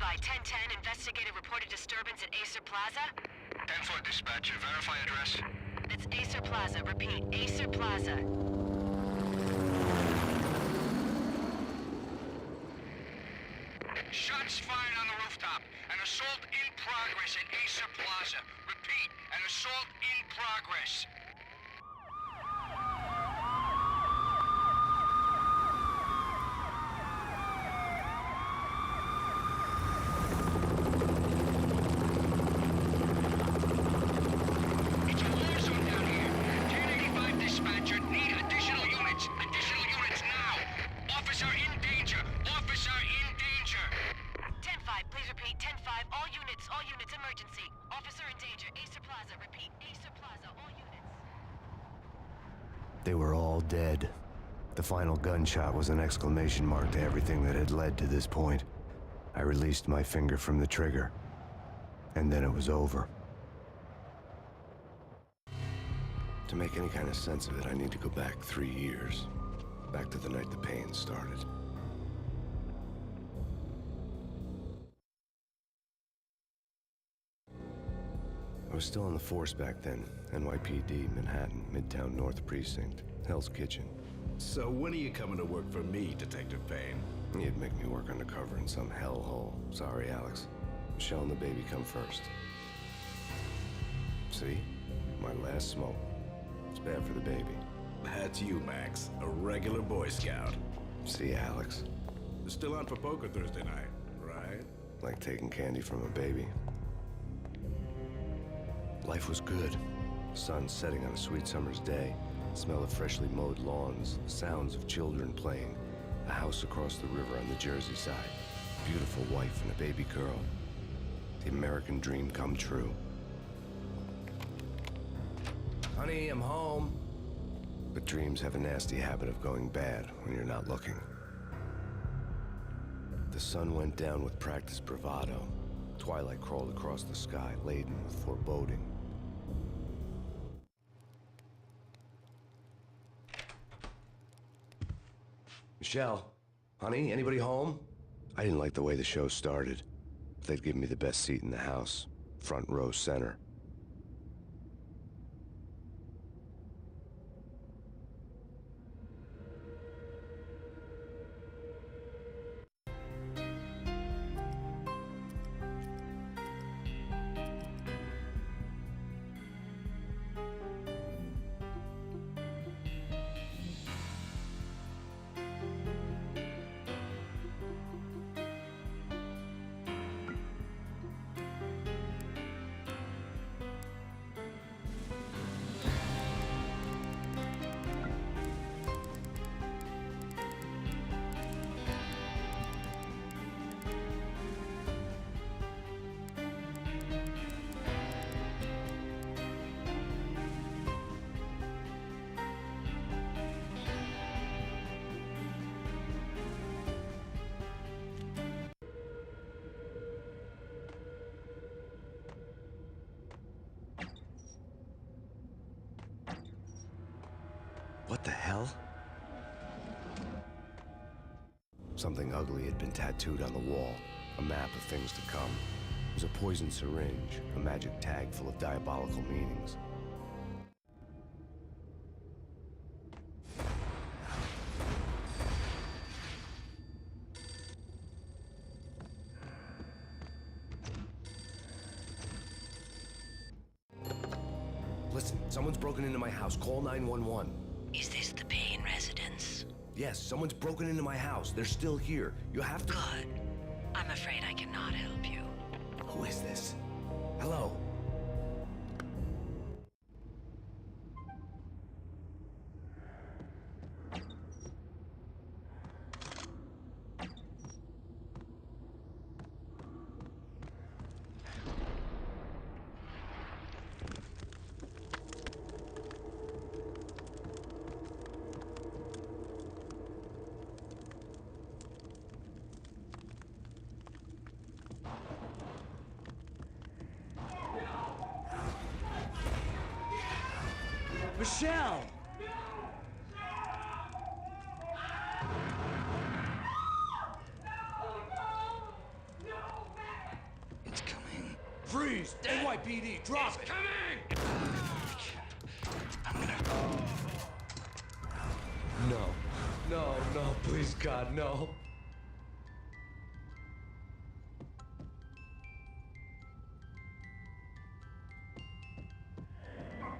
by 1010, investigated reported disturbance at Acer Plaza. 10-4 dispatcher, verify address. That's Acer Plaza, repeat, Acer Plaza. Shots fired on the rooftop. An assault in progress at Acer Plaza. Repeat, an assault in progress. It's a war zone down here. 1085 dispatcher, need additional units. Additional units now. Officer in danger. Officer in danger. 10-5, please repeat, 10-5, all units, emergency. Officer in danger, Acer Plaza, repeat, Acer Plaza, all units. They were all dead. The final gunshot was an exclamation mark to everything that had led to this point. I released my finger from the trigger, and then it was over. To make any kind of sense of it, I need to go back 3 years. Back to the night the pain started. I was still on the force back then. NYPD, Manhattan, Midtown North Precinct, Hell's Kitchen. So when are you coming to work for me, Detective Payne? You'd make me work undercover in some hellhole. Sorry, Alex. Michelle and the baby come first. See? My last smoke. It's bad for the baby. That's you, Max. A regular Boy Scout. See, Alex? Still on for poker Thursday night, right? Like taking candy from a baby. Life was good. Sun setting on a sweet summer's day. Smell of freshly mowed lawns. Sounds of children playing. A house across the river on the Jersey side. Beautiful wife and a baby girl. The American dream come true. Honey, I'm home. But dreams have a nasty habit of going bad when you're not looking. The sun went down with practiced bravado. Twilight crawled across the sky, laden with foreboding. Michelle, honey, anybody home? I didn't like the way the show started. They'd give me the best seat in the house, front row center. What the hell? Something ugly had been tattooed on the wall. A map of things to come. It was a poison syringe, a magic tag full of diabolical meanings. Listen, someone's broken into my house. Call 911. Is this the Payne residence? Yes, someone's broken into my house. They're still here. You have to... Good. I'm afraid I cannot help you. Who is this? Hello? Michelle! He's dead. NYPD, drop it. Coming! No. No, no, please, God, no.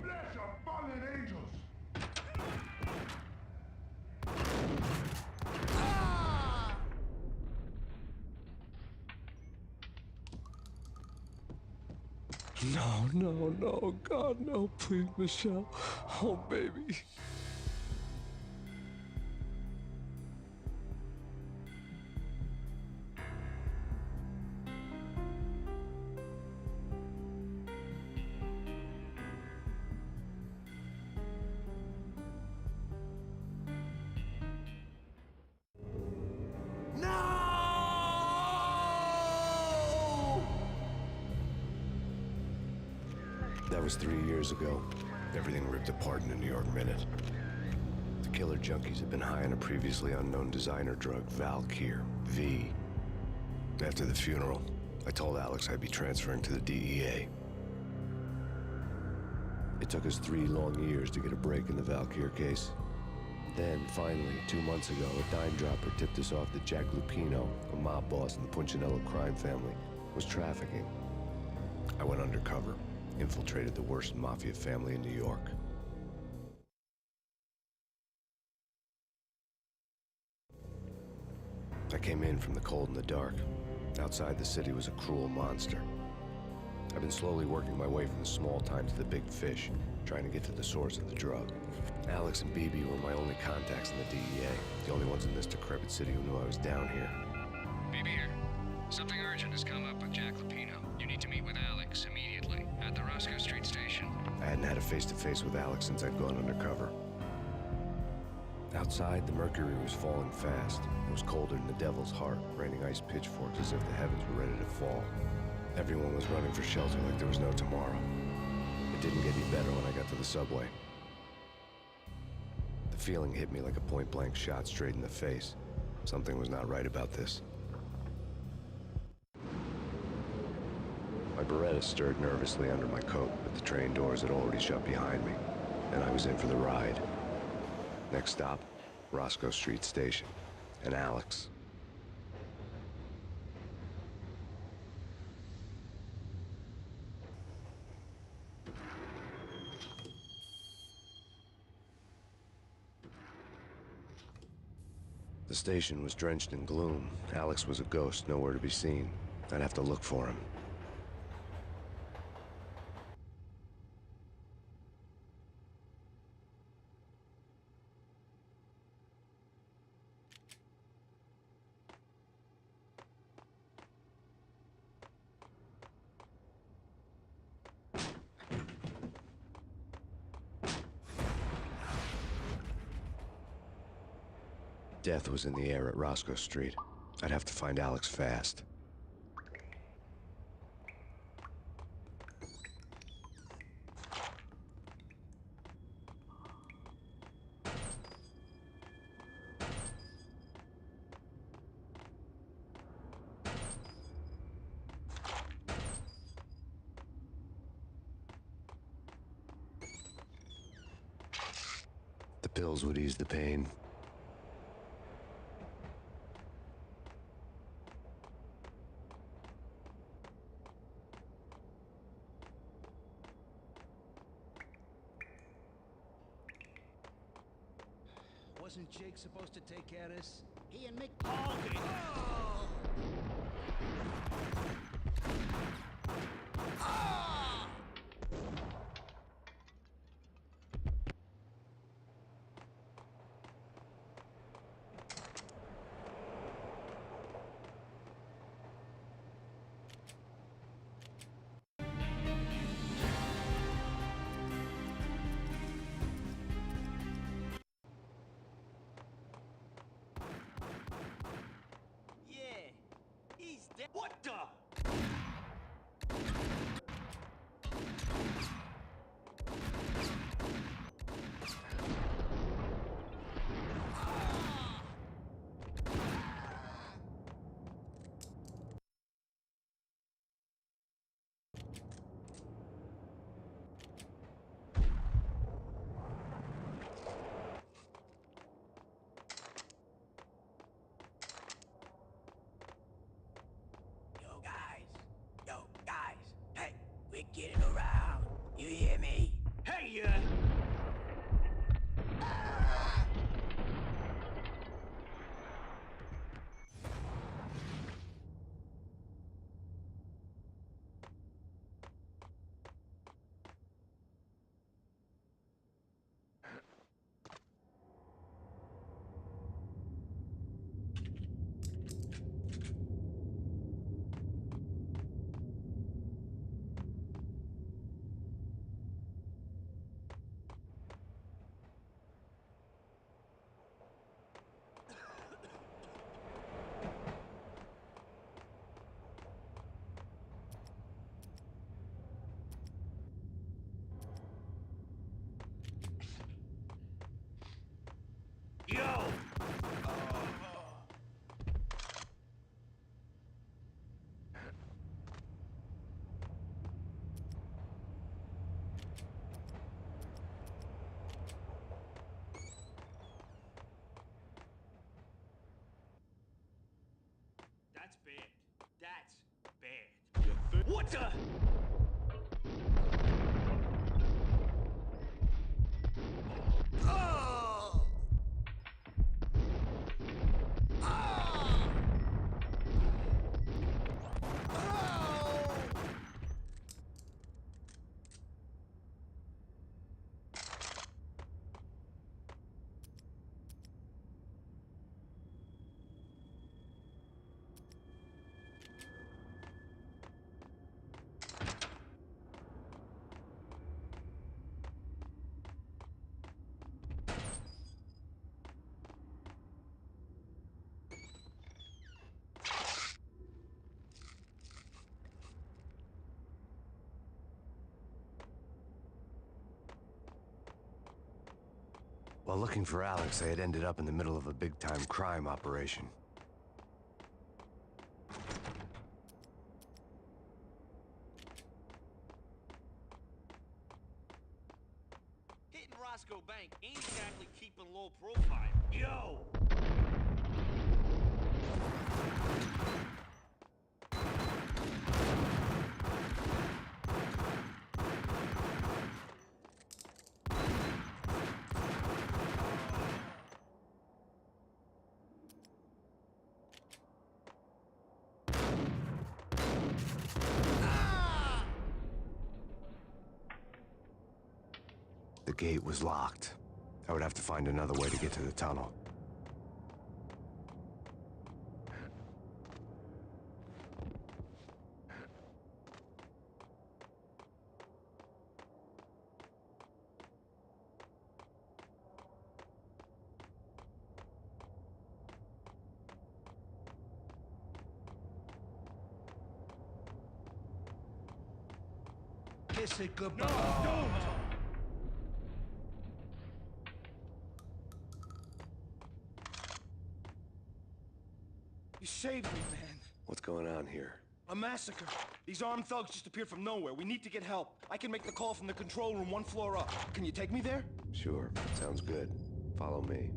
Bless your fallen angels! No, no, no, God, no, please, Michelle. Oh, baby. That was 3 years ago. Everything ripped apart in a New York minute. The killer junkies had been high on a previously unknown designer drug, Valkyr, V. After the funeral, I told Alex I'd be transferring to the DEA. It took us 3 long years to get a break in the Valkyr case. Then, finally, 2 months ago, a dime dropper tipped us off that Jack Lupino, a mob boss in the Punchinello crime family, was trafficking. I went undercover, infiltrated the worst mafia family in New York. I came in from the cold and the dark. Outside, the city was a cruel monster. I've been slowly working my way from the small time to the big fish, trying to get to the source of the drug. Alex and BB were my only contacts in the DEA, the only ones in this decrepit city who knew I was down here. BB here. Something urgent has come up with Jack Lupino. You need to meet with Alex immediately at the Roscoe Street station. I hadn't had a face-to-face with Alex since I'd gone undercover. Outside, the mercury was falling fast. It was colder than the devil's heart, raining ice pitchforks as if the heavens were ready to fall. Everyone was running for shelter like there was no tomorrow. It didn't get any better when I got to the subway. The feeling hit me like a point-blank shot straight in the face. Something was not right about this. My Beretta stirred nervously under my coat, but the train doors had already shut behind me, and I was in for the ride. Next stop, Roscoe Street Station, and Alex. The station was drenched in gloom. Alex was a ghost, nowhere to be seen. I'd have to look for him. Death was in the air at Roscoe Street. I'd have to find Alex fast. The pills would ease the pain. Wasn't Jake supposed to take care of this? He and Mick. Yeah, he's dead. What the? While looking for Alex, I had ended up in the middle of a big-time crime operation. Hitting Roscoe Bank ain't exactly keeping low profile. Yo! The gate was locked. I would have to find another way to get to the tunnel. Kiss it goodbye. No, don't! You saved me, man. What's going on here? A massacre. These armed thugs just appeared from nowhere. We need to get help. I can make the call from the control room 1 floor up. Can you take me there? Sure, sounds good. Follow me.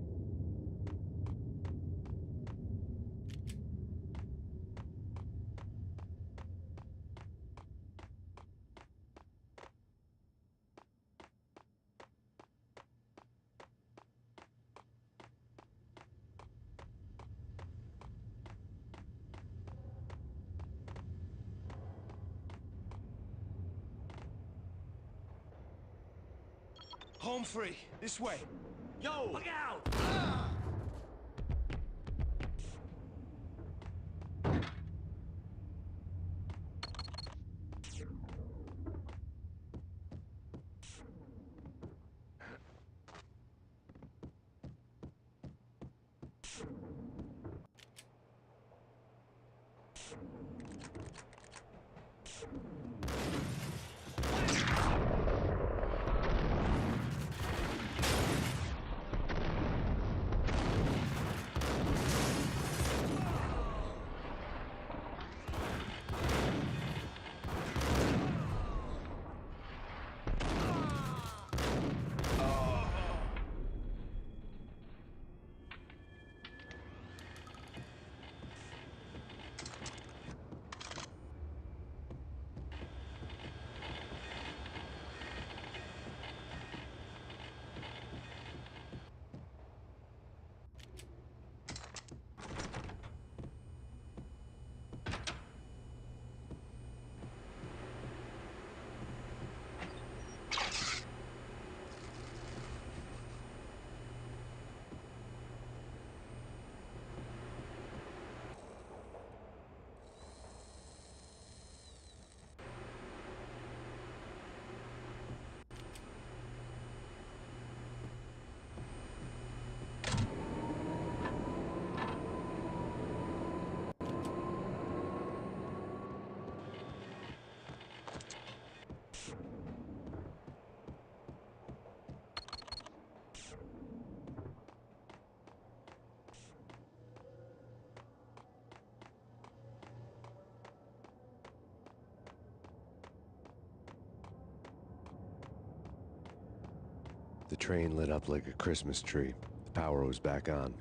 Home free. This way. Yo! Look out! The train lit up like a Christmas tree. The power was back on.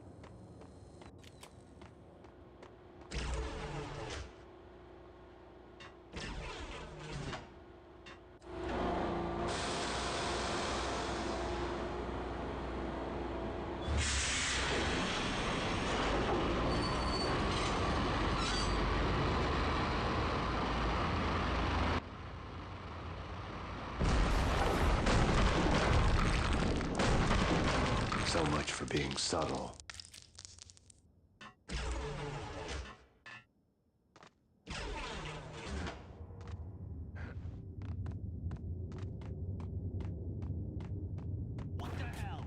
So much for being subtle. What the hell?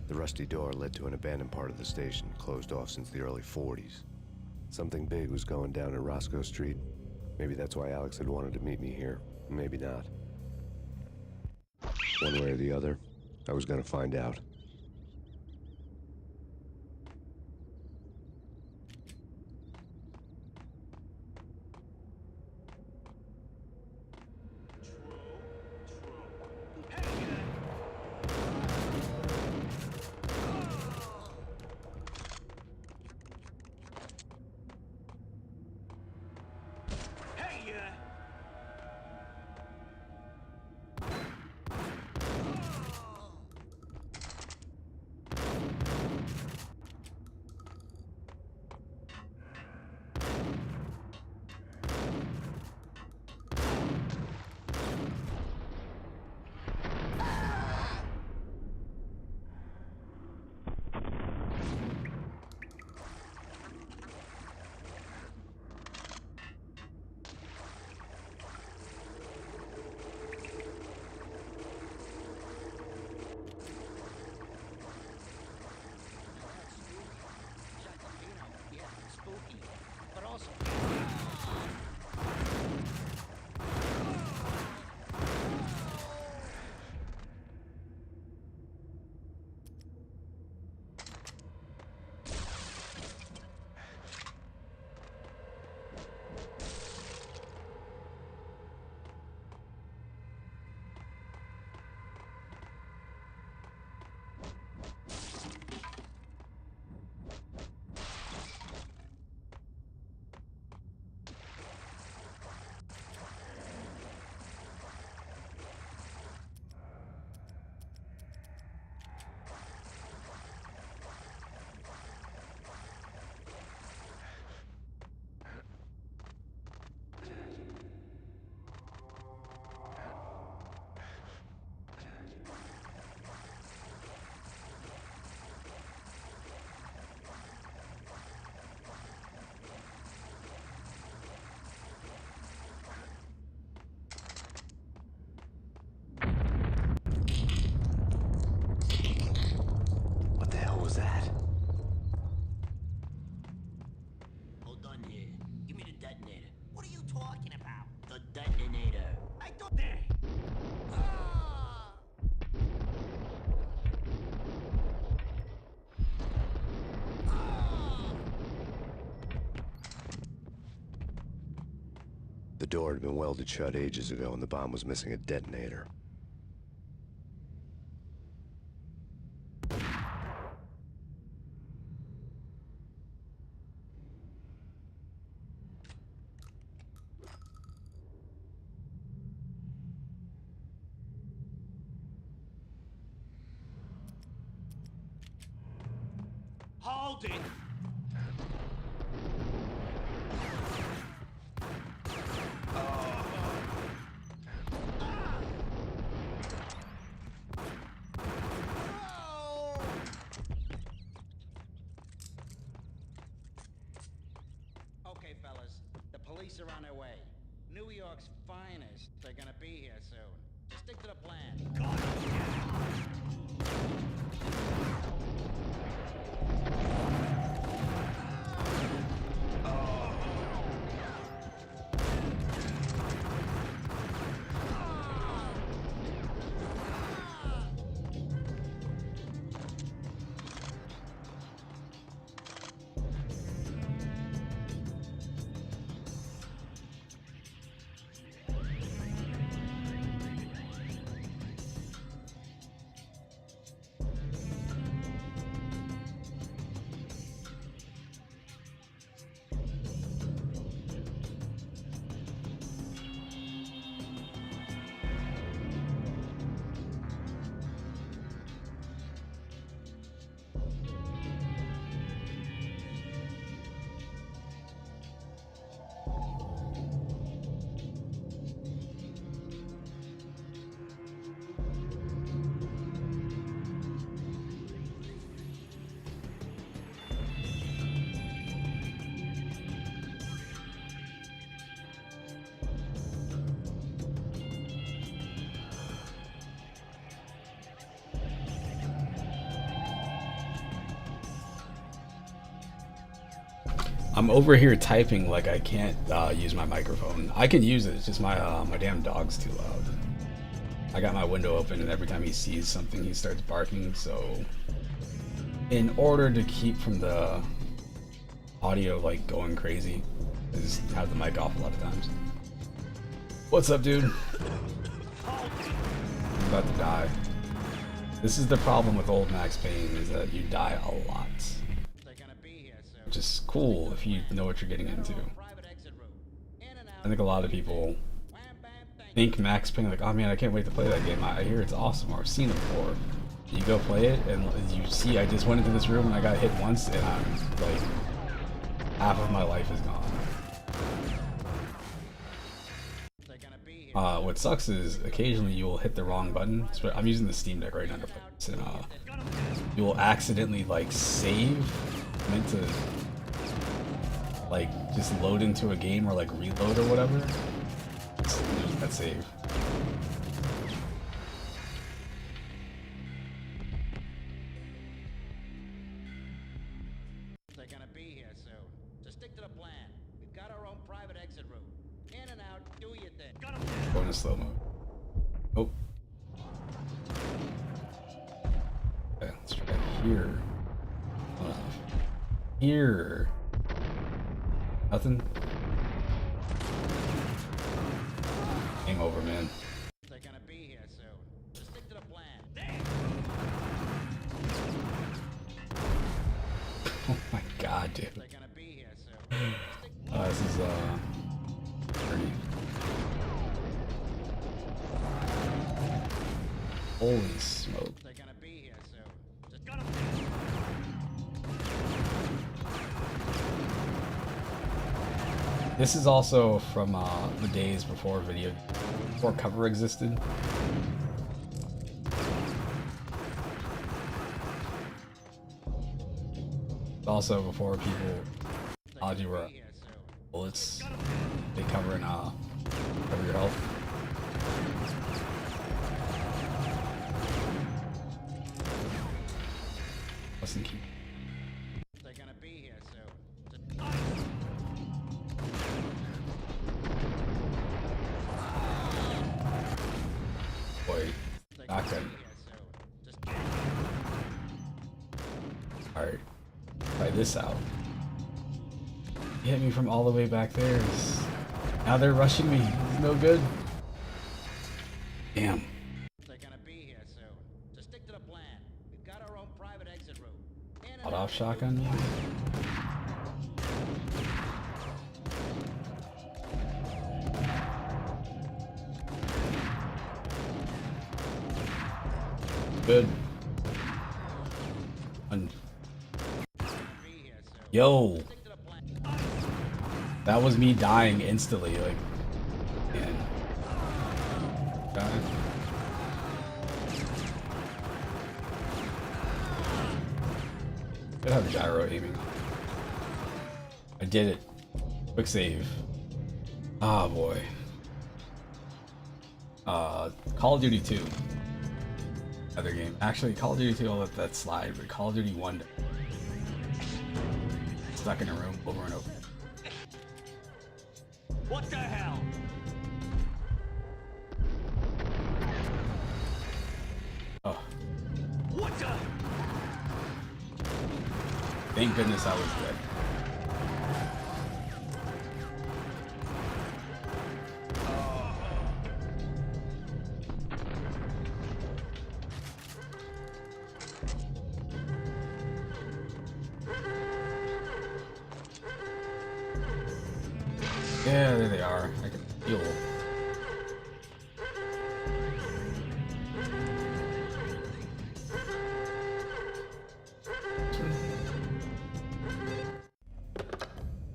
The rusty door led to an abandoned part of the station, closed off since the early 40s. Something big was going down at Roscoe Street. Maybe that's why Alex had wanted to meet me here. Maybe not. One way or the other, I was gonna find out. What the hell was that? Hold on here. Give me the detonator. What are you talking about? The detonator. I don't... There! The door had been welded shut ages ago and the bomb was missing a detonator. Hold it! Okay, fellas. The police are on their way. New York's finest are gonna be here soon. Just stick to the plan. I'm over here typing like I can't use my microphone. I can use it. It's just my my damn dog's too loud. I got my window open, and every time he sees something, he starts barking. So, in order to keep from the audio like going crazy, I just have the mic off a lot of times. What's up, dude? I'm about to die. This is the problem with old Max Payne, is that you die a lot. Which is cool if you know what you're getting into. I think a lot of people think Max Payne, like, oh man, I can't wait to play that game. I hear it's awesome, or I've seen it before. You go play it, and you see I just went into this room and I got hit once, and I'm like, half of my life is gone. What sucks is occasionally you will hit the wrong button. I'm using the Steam Deck right now to play this, and you will accidentally like save, meant to like just load into a game or like reload or whatever. Lose that save. They're gonna be here soon. Just stick to the plan. We've got our own private exit route. In and out, do your thing. Going to slow mode. Oh. Okay, let's try here. Here. Nothing. Game over, man. They're gonna be here soon. Just stick to the plan. Oh my god, dude. They're gonna be here soon. This is dirty. Holy smoke. They're gonna be here soon. Just This is also from the days before cover existed. Also before people thought you were bullets. They cover your health. Listen, keep. They're gonna be here soon. Boy, shotgun. Alright, try this out. He hit me from all the way back there. Now they're rushing me. It's no good. Damn. They're gonna be here soon. Just stick to the plan. We've got our own private exit route. Hot off shotgun, maybe? Good. Yo. That was me dying instantly, like. Man. Could have gyro aiming. I did it. Quick save. Ah, boy. Call of Duty 2. Other game. Actually, Call of Duty 2, I'll let that slide, but Call of Duty 1. Stuck in a room over and over. What the hell? Oh. What the? Thank goodness I was dead. Yeah, there they are. I can feel.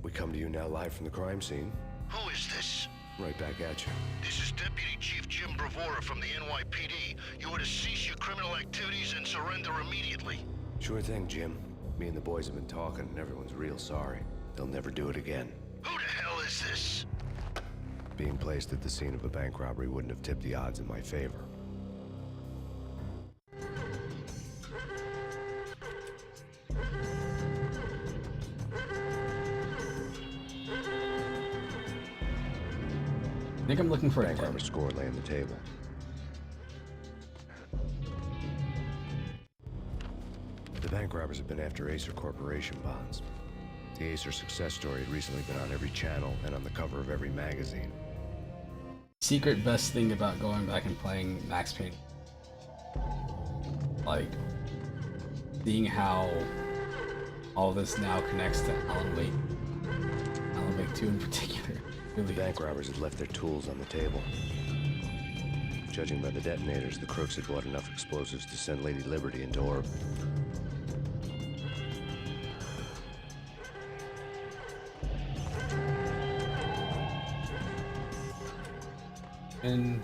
We come to you now live from the crime scene. Who is this? Right back at you. This is Deputy Chief Jim Bravura from the NYPD. You are to cease your criminal activities and surrender immediately. Sure thing, Jim. Me and the boys have been talking, and everyone's real sorry. They'll never do it again. Who the hell is this? Being placed at the scene of a bank robbery wouldn't have tipped the odds in my favor. think I'm looking for a Bank robber score lay on the table. The bank robbers have been after Acer Corporation bonds. The Acer success story had recently been on every channel and on the cover of every magazine. secret best thing about going back and playing Max Payne. Like, seeing how all this now connects to Alan Wake. Alan Wake 2 in particular. The bank robbers had left their tools on the table. Judging by the detonators, the crooks had bought enough explosives to send Lady Liberty into orbit. And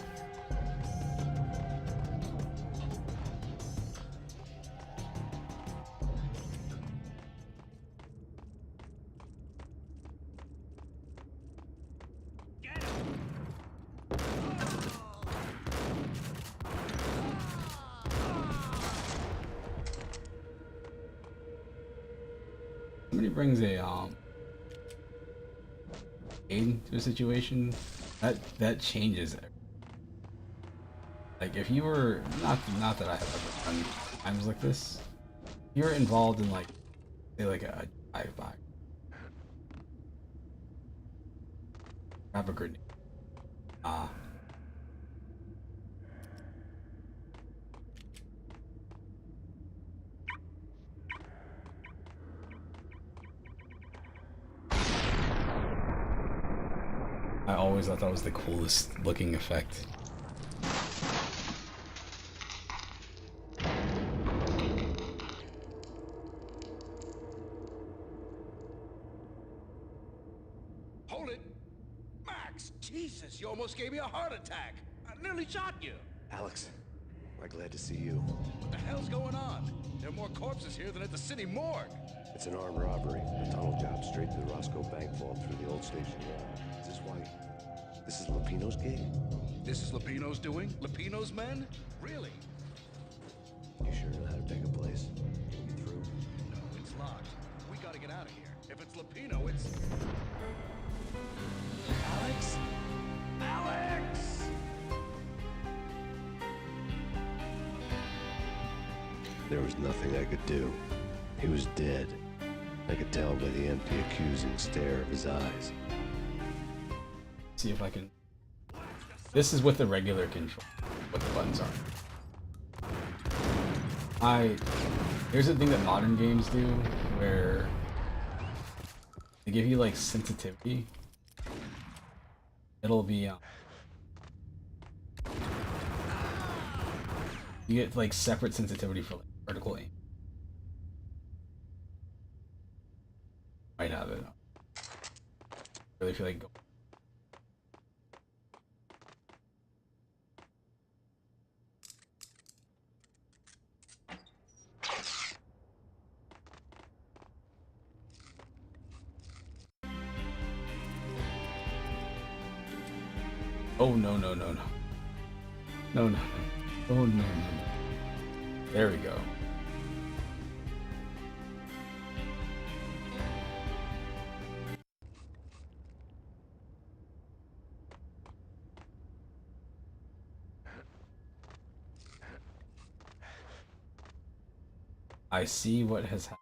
somebody brings a aid to a situation, that changes it. Like, if you were not that I have ever done times like this, if you're involved in, like, say, like a drive-by, grab a grenade, I always thought that was the coolest looking effect. Hold it! Max! Jesus, you almost gave me a heart attack! I nearly shot you! Alex, I'm glad to see you. What the hell's going on? There are more corpses here than at the city morgue! It's an armed robbery. A tunnel job straight to the Roscoe Bank vault through the old station yard. Is this why? This is Lupino's gig? This is Lupino's doing? Lupino's men? Really? You sure know how to pick a place? Can we get through? No, it's locked. We gotta get out of here. If it's Lupino, it's... Alex? Alex! There was nothing I could do. He was dead. I could tell by the empty, accusing stare of his eyes. See if I can. This is with the regular control, what the buttons are. Here's the thing that modern games do, where they give you like sensitivity. It'll be you get like separate sensitivity for like vertical aim. Might have it. Really feel like. Oh no no no no. No no no. Oh no no no. There we go. I see what has happened.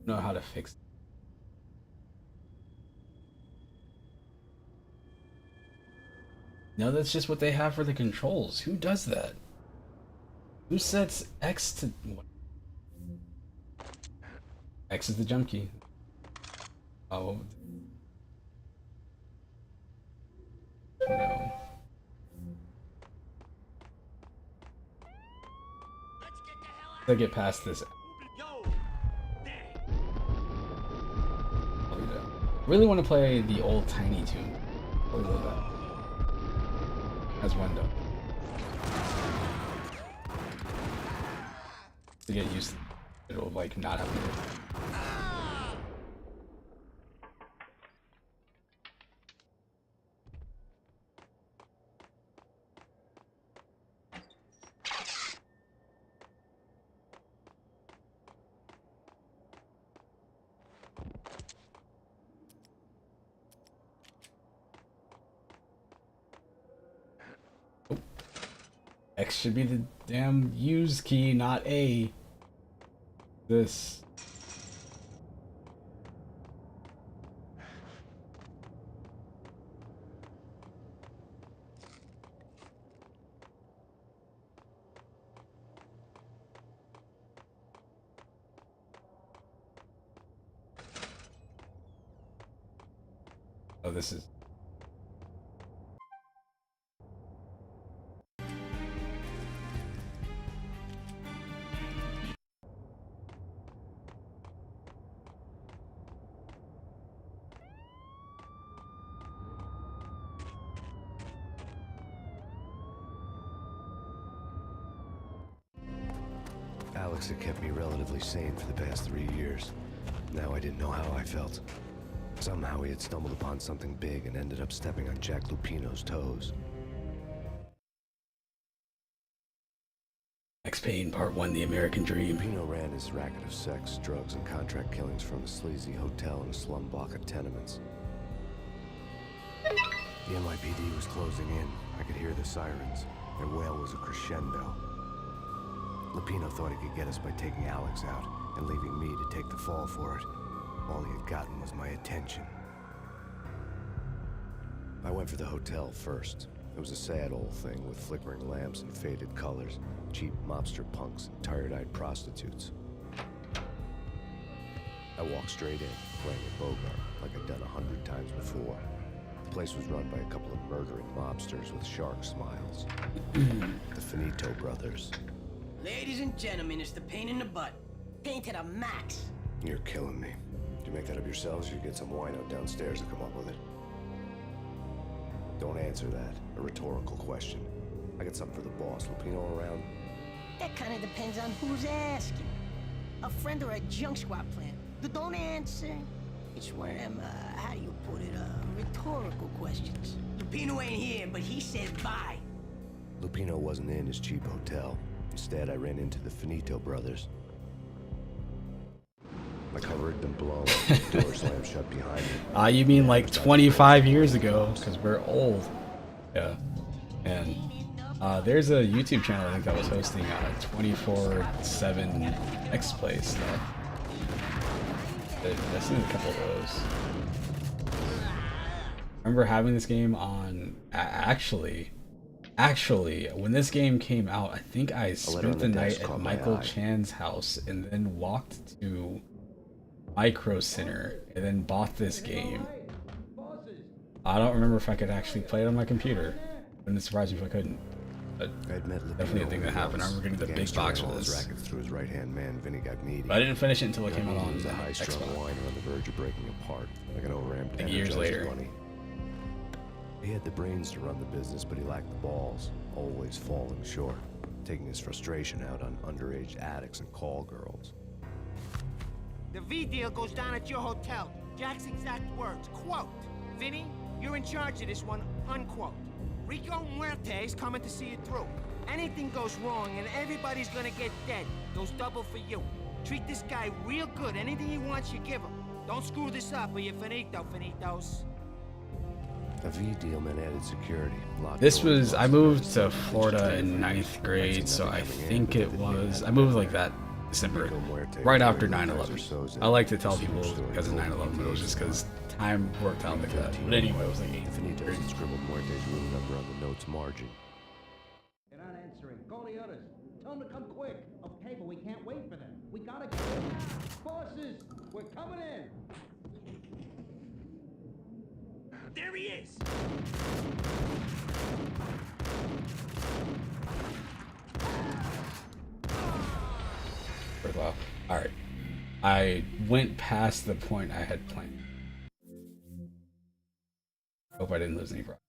Know how to fix it. No, that's just what they have for the controls. Who does that? Who sets X to... What? X is the jump key. Oh. No. I get past this. I'll do that. Really want to play the old Tiny Toon. Probably love that. As one though. To get used to it, it'll like not have to. X should be the damn use key, not A. This. Oh, this is. Alex had kept me relatively sane for the past 3 years. Now I didn't know how I felt. Somehow he had stumbled upon something big and ended up stepping on Jack Lupino's toes. Max Payne Part 1, The American Dream. Lupino ran his racket of sex, drugs, and contract killings from a sleazy hotel in a slum block of tenements. The NYPD was closing in. I could hear the sirens. Their wail was a crescendo. Lupino thought he could get us by taking Alex out and leaving me to take the fall for it. All he had gotten was my attention. I went for the hotel first. It was a sad old thing with flickering lamps and faded colors, cheap mobster punks and tired-eyed prostitutes. I walked straight in, playing a Bogart like I'd done 100 times before. The place was run by a couple of murdering mobsters with shark smiles. The Finito brothers. Ladies and gentlemen, it's the pain in the butt. Pain to the max. You're killing me. Did you make that up yourselves, or you get some wino downstairs to come up with it? Don't answer that. A rhetorical question. I got something for the boss. Lupino around? That kind of depends on who's asking. A friend or a junk squad plan. Don't answer. It's one of them, how do you put it, rhetorical questions. Lupino ain't here, but he said bye. Lupino wasn't in his cheap hotel. Instead, I ran into the Finito brothers. I covered them blown, the door slammed shut behind me. You mean like 25 years ago, because we're old. Yeah. And there's a YouTube channel I think that was hosting 24/7 X-Play stuff. I've seen a couple of those. I remember having this game on, actually, when this game came out, I think I spent the night at Michael Chan's house and then walked to Micro Center and then bought this game. I don't remember if I could actually play it on my computer. Wouldn't surprise me if I couldn't. But definitely a thing that happened. I remember getting the big box for this. Through his right-hand man, Vinny Gagniti. But I didn't finish it until it came out on the high-strung wine on the verge of breaking apart, like an overamped like years later. Bunny. He had the brains to run the business, but he lacked the balls, always falling short, taking his frustration out on underage addicts and call girls. The V deal goes down at your hotel. Jack's exact words, quote, Vinny, you're in charge of this one, unquote. Rico Muerte's coming to see it through. Anything goes wrong and everybody's gonna get dead. Goes double for you. Treat this guy real good. Anything he wants, you give him. Don't screw this up or you're finito, finitos. A V deal meant added security. This was, I moved to Florida in 9th grade, so I think it was, I moved like that December, right after 9/11. I like to tell people because of 9/11, but it was just because time worked out like that. But anyway, it was like 8th grade. Scribbled Muerte's room number on the note's margin. They're not answering. Call the others. Tell them to come quick. Okay, but we can't wait for them. We gotta get in. Bosses, we're coming in. There he is! Pretty well. Alright. I went past the point I had planned. Hope I didn't lose any progress.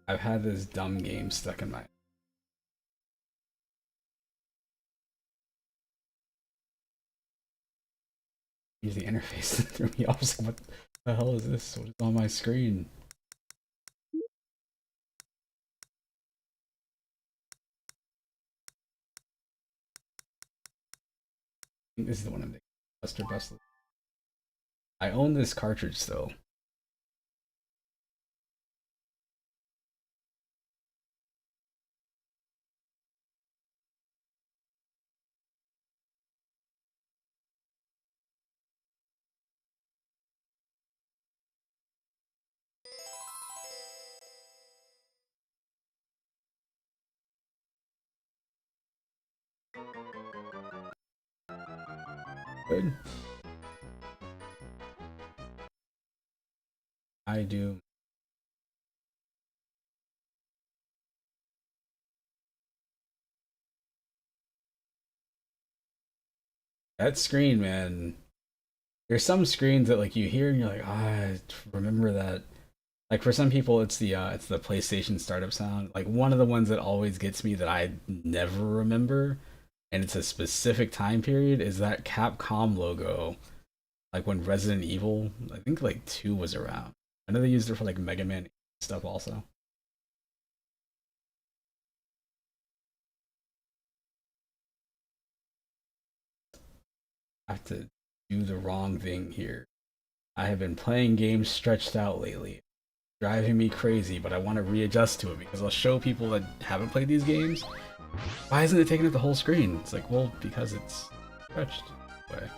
I've had this dumb game stuck in my... Use the interface that threw me off. I was like, what the hell is this? What is on my screen? I think this is the one I'm thinking. Buster Bustley. I own this cartridge still. Good. I do. That screen, man. There's some screens that like you hear and you're like, I remember that. Like for some people, it's the PlayStation startup sound. Like one of the ones that always gets me that I never remember, and it's a specific time period, is that Capcom logo. Like when Resident Evil, I think like 2 was around. I know they used it for like Mega Man stuff also. I have to do the wrong thing here. I have been playing games stretched out lately. Driving me crazy, but I want to readjust to it because I'll show people that haven't played these games. Why isn't it taking up the whole screen? It's like, well, because it's stretched away.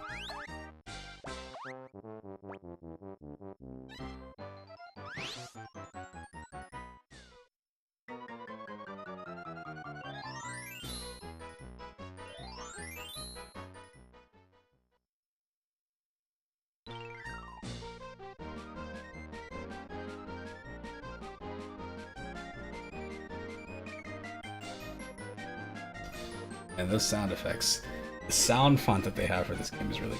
And those sound effects, the sound font that they have for this game is really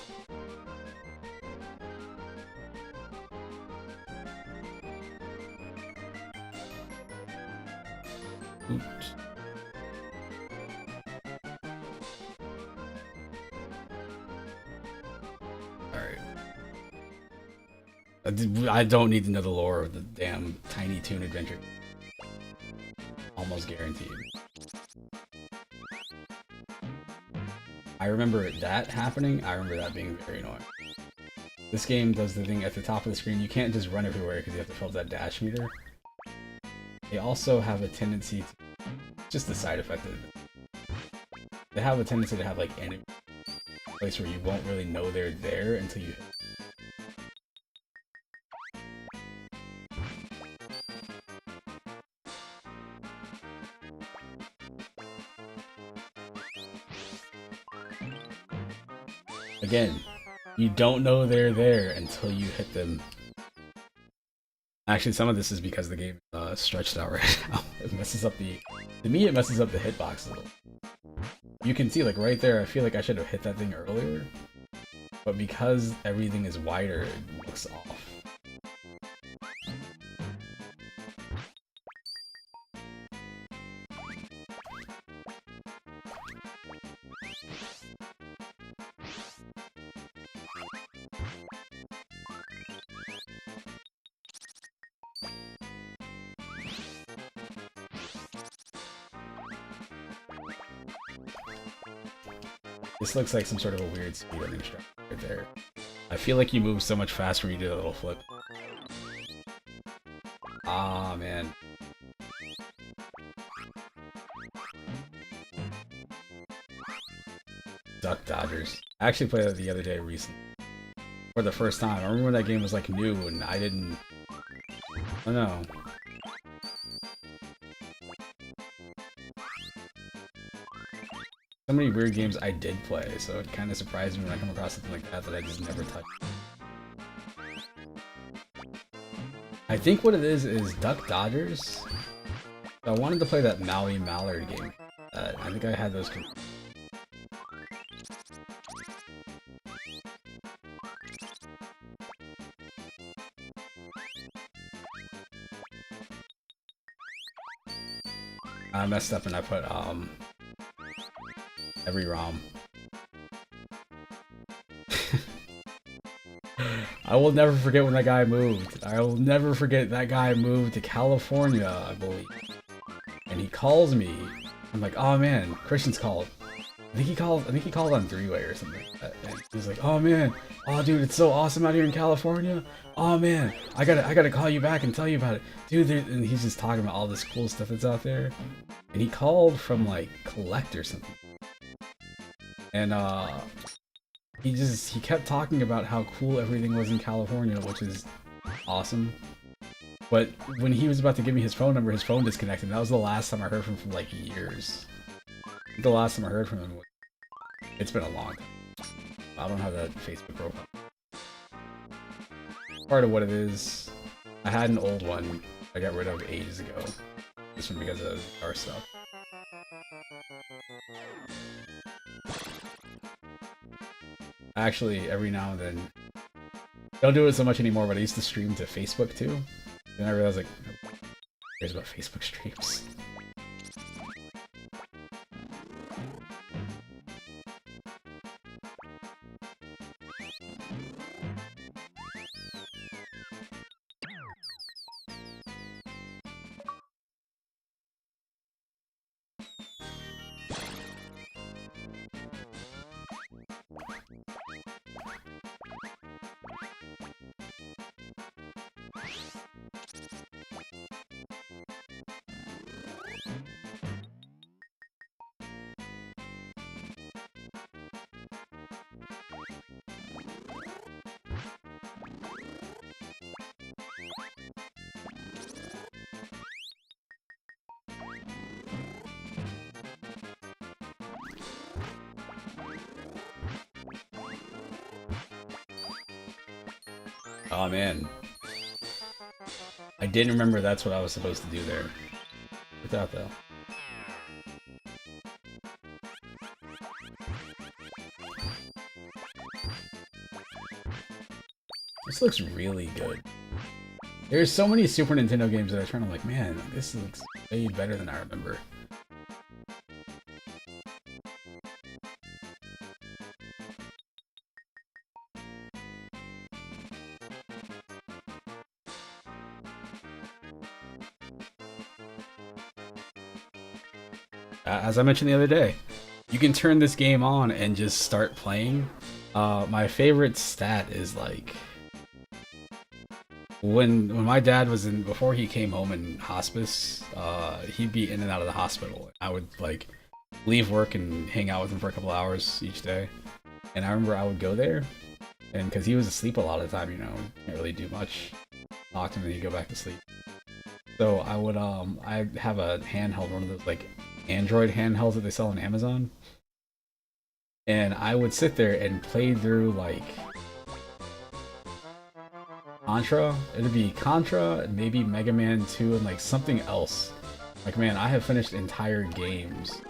cool. Oops. Alright. I don't need to know the lore of the damn Tiny Toon Adventure. Almost guaranteed. I remember that happening. I remember that being very annoying. This game does the thing at the top of the screen. You can't just run everywhere because you have to fill up that dash meter. They also have a tendency to, just the side effect of it. They have a tendency to have like enemy place where you won't really know they're there until you hit. Again, you don't know they're there until you hit them. Actually, some of this is because the game is stretched out right now. It messes up the... To me, it messes up the hitbox a little. You can see, like, right there, I feel like I should have hit that thing earlier. But because everything is wider, it looks off. This looks like some sort of a weird speedrunning strat right there. I feel like you move so much faster when you do a little flip. Ah, man. Duck Dodgers. I actually played that the other day recently. For the first time. I remember when that game was like new and I didn't... I don't know. So many weird games I did play, so it kind of surprised me when I come across something like that that I just never touched. I think what it is Duck Dodgers. I wanted to play that Maui Mallard game. I think I had those. I messed up and I put every ROM. I will never forget when that guy moved. I will never forget that guy moved to California, I believe. And he calls me. I'm like, oh man, Christian's called. I think he called on three-way or something like that. And he's like, oh man, oh dude, it's so awesome out here in California. Oh man, I gotta call you back and tell you about it. Dude, and he's just talking about all this cool stuff that's out there. And he called from like Collect or something. And he kept talking about how cool everything was in California, which is awesome. But when he was about to give me his phone number, his phone disconnected. That was the last time I heard from him for like years. The last time I heard from him was It's been a long time. I don't have that Facebook profile. Part of what it is, I had an old one I got rid of ages ago. Just because of our stuff. Actually, every now and then, don't do it so much anymore, but I used to stream to Facebook too. Then I realized, like, who cares about Facebook streams? Oh man. I didn't remember that's what I was supposed to do there. Without though. This looks really good. There's so many Super Nintendo games that I turn on like, man, this looks way better than I remember. As I mentioned the other day, you can turn this game on and just start playing. My favorite stat is like when my dad was in, before he came home in hospice, he'd be in and out of the hospital. I would like leave work and hang out with him for a couple hours each day. And I remember I would go there, and because he was asleep a lot of the time, you know, can't really do much. Locked him and he'd go back to sleep. So I would I have a handheld, one of those like Android handhelds that they sell on Amazon, and I would sit there and play through like Contra. It'd be Contra, maybe Mega Man 2, and like something else. Like, man, I have finished entire games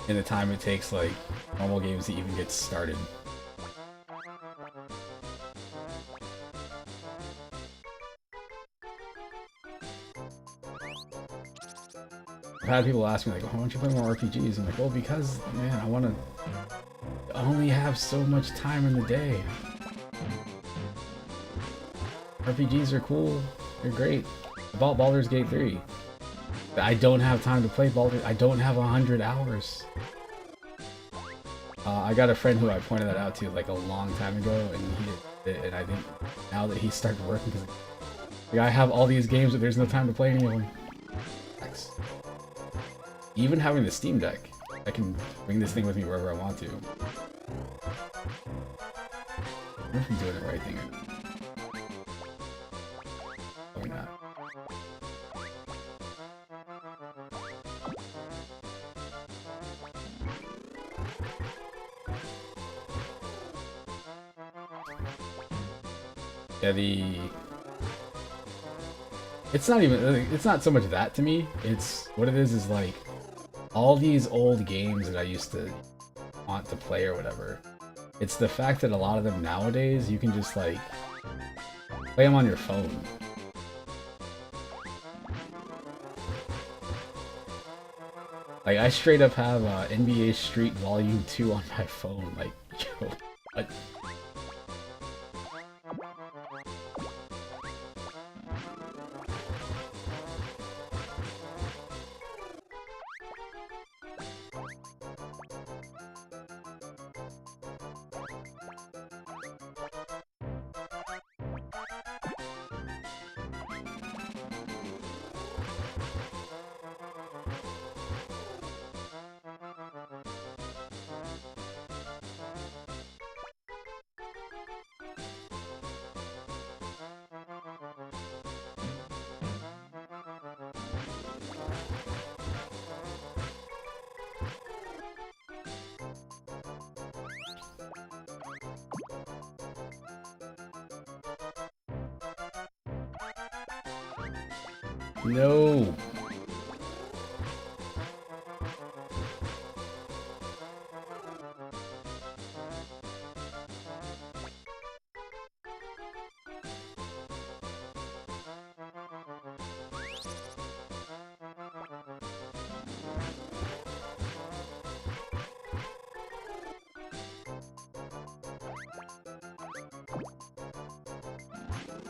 in the time it takes like normal games to even get started. I've had people ask me like, why don't you play more RPGs? I'm like, well, because, man, I only have so much time in the day. RPGs are cool. They're great. I bought Baldur's Gate 3. I don't have time to play Baldur's. I don't have 100 hours. I got a friend who I pointed that out to like a long time ago, and I think now that he started working, because like, I have all these games, but there's no time to play any of them. Thanks. Even having the Steam Deck, I can bring this thing with me wherever I want to. I wonder if I'm doing the right thing. Probably not. Yeah, it's not so much that to me. It's what it is like all these old games that I used to want to play or whatever. It's the fact that a lot of them nowadays you can just like play them on your phone. Like, I straight up have NBA Street Volume 2 on my phone. Like, yo, what? No.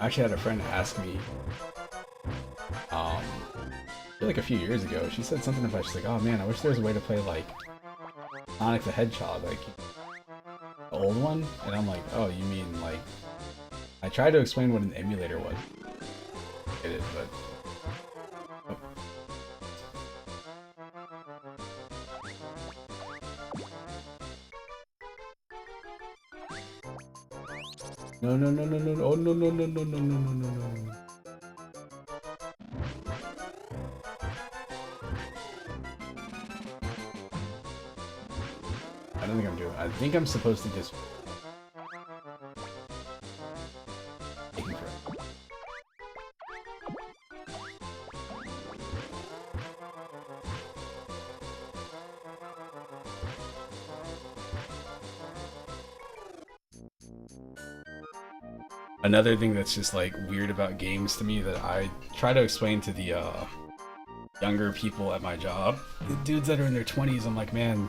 I actually had a friend ask me, I feel like a few years ago, she said something about, she's like, oh man, I wish there was a way to play like Sonic the Hedgehog, like the old one, and I'm like, oh, you mean like, I tried to explain what an emulator was, it is, but no, no, no, no, no, no, oh, no, no, no, no, no, no, no, no, no. I don't think I'm doing it. I think I'm supposed to just... Another thing that's just like weird about games to me that I try to explain to the younger people at my job, the dudes that are in their 20s, I'm like, man,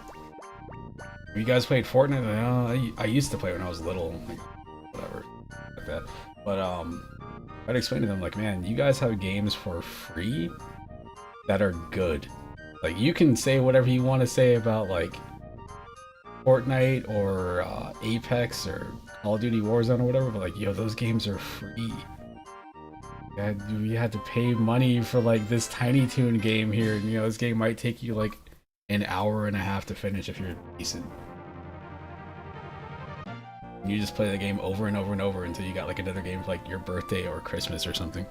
have you guys played Fortnite? Like, oh, I used to play when I was little, like, whatever, like that. But I'd explain to them, like, man, you guys have games for free that are good. Like, you can say whatever you want to say about like Fortnite or Apex or Call of Duty Warzone or whatever, but like, yo, those games are free. You had to pay money for like this Tiny Toon game here, and you know, this game might take you like an hour and a half to finish if you're decent. And you just play the game over and over and over until you got like another game for like your birthday or Christmas or something.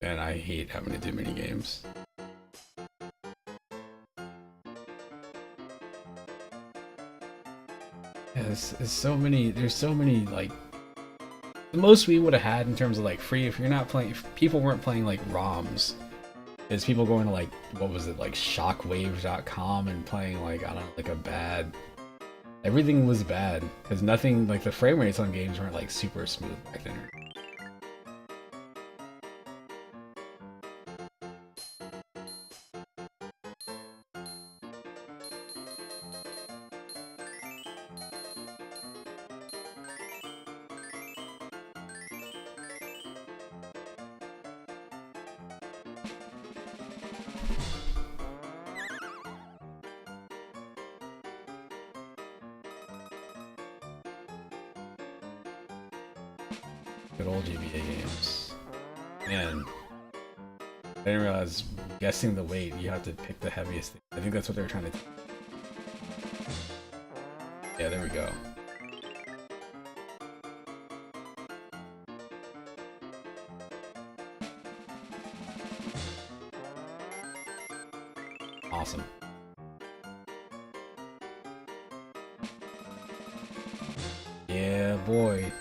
And I hate having to do mini games. Yeah, there's so many, like, the most we would have had in terms of like free, if you're not playing, if people weren't playing like ROMs, is people going to like, what was it, like shockwave.com and playing like, I don't know, like a bad, everything was bad, because nothing, like the frame rates on games weren't like super smooth back then. Good old GBA games. Man, I didn't realize guessing the weight, you have to pick the heaviest thing. I think that's what they were trying to do. Yeah, there we go. Awesome. Yeah, boy.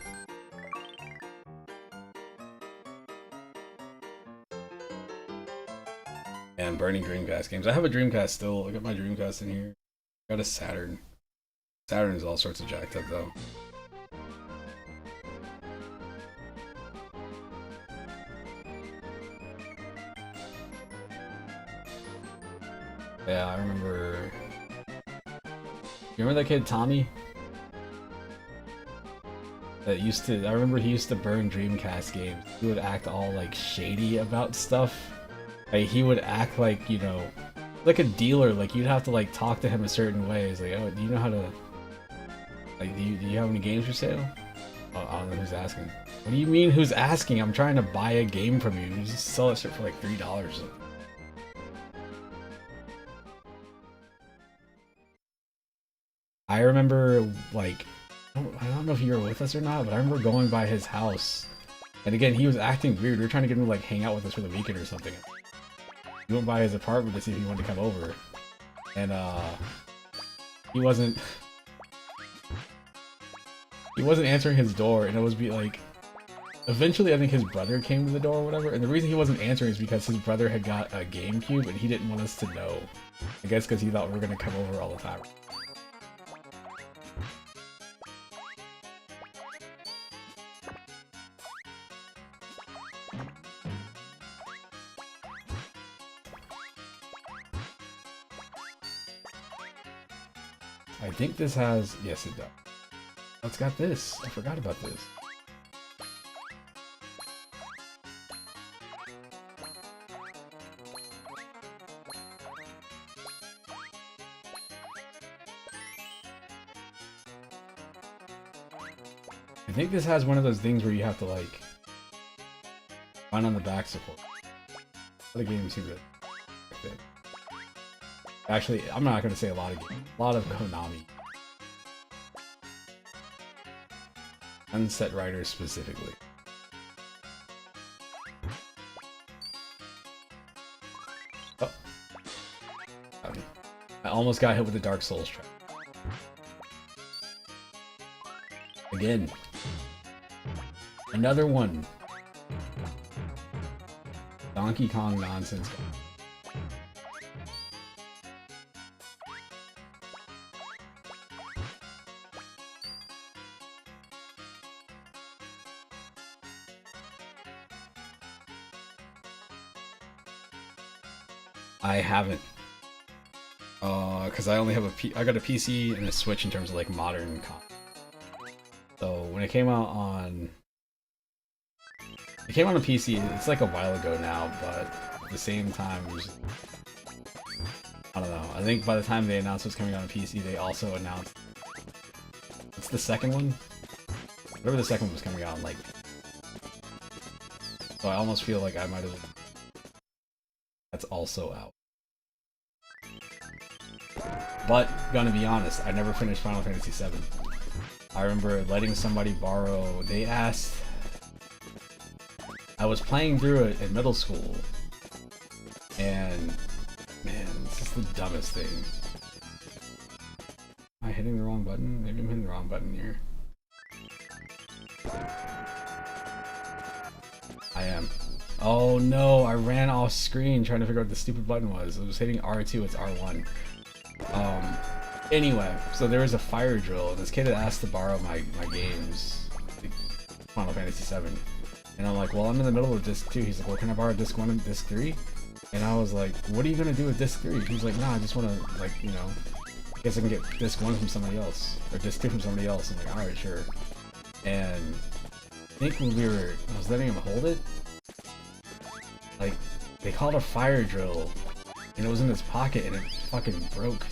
And burning Dreamcast games. I have a Dreamcast still. I got my Dreamcast in here. I got a Saturn. Saturn is all sorts of jacked up though. Yeah, I remember. You remember that kid Tommy? That used to. I remember he used to burn Dreamcast games. He would act all like shady about stuff. Like, he would act like, you know, like a dealer. Like, you'd have to like talk to him a certain way. It's like, oh, do you know how to, like, do you have any games for sale? I don't know who's asking. What do you mean who's asking? I'm trying to buy a game from you. You just sell that shit for like $3. I remember, like, I don't know if you were with us or not, but I remember going by his house. And again, he was acting weird. We were trying to get him to like hang out with us for the weekend or something. We went by his apartment to see if he wanted to come over. And he wasn't answering his door, and it was like eventually I think his brother came to the door or whatever, and the reason he wasn't answering is because his brother had got a GameCube and he didn't want us to know. I guess because he thought we were gonna come over all the time. I think this has, yes it does. Oh, it's got this. I forgot about this. I think this has one of those things where you have to like find on the back support. A lot of games seem to fit. Actually, I'm not going to say a lot of games. A lot of Konami. Sunset Riders specifically. Oh. I almost got hit with the Dark Souls trap. Again. Another one. Donkey Kong nonsense. I haven't, because I only have I got a PC and a Switch in terms of like modern content. So when it came out on a PC, it's like a while ago now, but at the same time, it was, I don't know. I think by the time they announced it was coming out on PC, they also announced what's the second one? Whatever the second one was coming out on, like. So I almost feel like I might have. That's also out. But, gonna be honest, I never finished Final Fantasy VII. I remember letting somebody borrow, they asked, I was playing through it in middle school, and, man, this is the dumbest thing. Am I hitting the wrong button? Maybe I'm hitting the wrong button here. I am. Oh no, I ran off screen trying to figure out what the stupid button was. I was hitting R2, it's R1. Anyway, so there was a fire drill, and this kid had asked to borrow my games, like Final Fantasy VII. And I'm like, well, I'm in the middle of disc 2. He's like, well, can I borrow disc 1 and disc 3? And I was like, what are you gonna do with disc 3? He's like, nah, I just wanna, like, you know, I guess I can get disc 1 from somebody else, or disc 2 from somebody else. I'm like, alright, sure. And I think when I was letting him hold it, like, they called a fire drill, and it was in his pocket, and it fucking broke.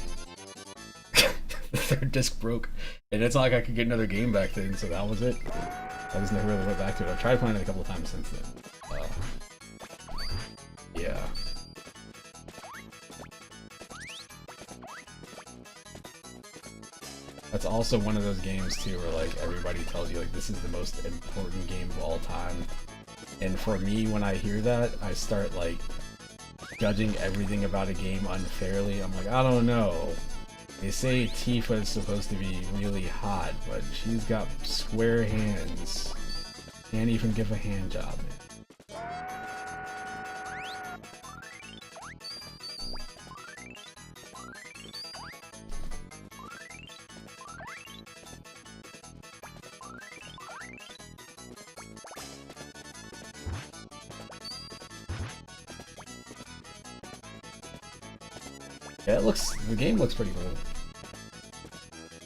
The third disc broke, and it's not like I could get another game back then, so that was it. I just never really went back to it. I've tried playing it a couple of times since then. Yeah. That's also one of those games too where like everybody tells you like this is the most important game of all time. And for me, when I hear that, I start like judging everything about a game unfairly. I'm like, I don't know. They say Tifa is supposed to be really hot, but she's got square hands. Can't even give a hand job. Yeah, the game looks pretty cool.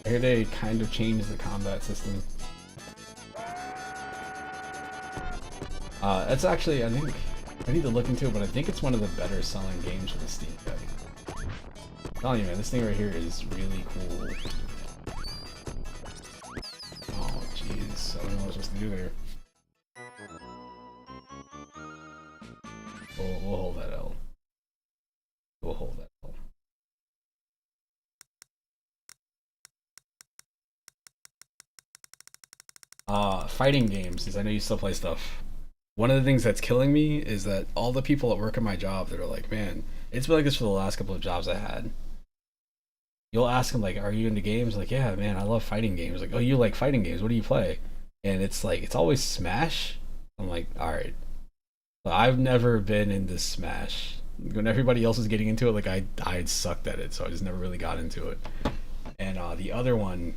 I hear they kind of changed the combat system. It's actually, I think, I need to look into it, but I think it's one of the better selling games for the Steam Deck. I'm telling you, man, this thing right here is really cool. Oh, jeez. so I don't know what I'm supposed to do there. We'll hold that L. We'll hold that L. Fighting games, is I know you still play stuff. One of the things that's killing me is that all the people that work at my job that are like, man, it's been like this for the last couple of jobs I had. You'll ask them like, are you into games? Like, yeah, man, I love fighting games. Like, oh, you like fighting games? What do you play? And it's like, it's always Smash. I'm like, all right. I've never been into Smash. When everybody else was getting into it, like I sucked at it, so I just never really got into it. And the other one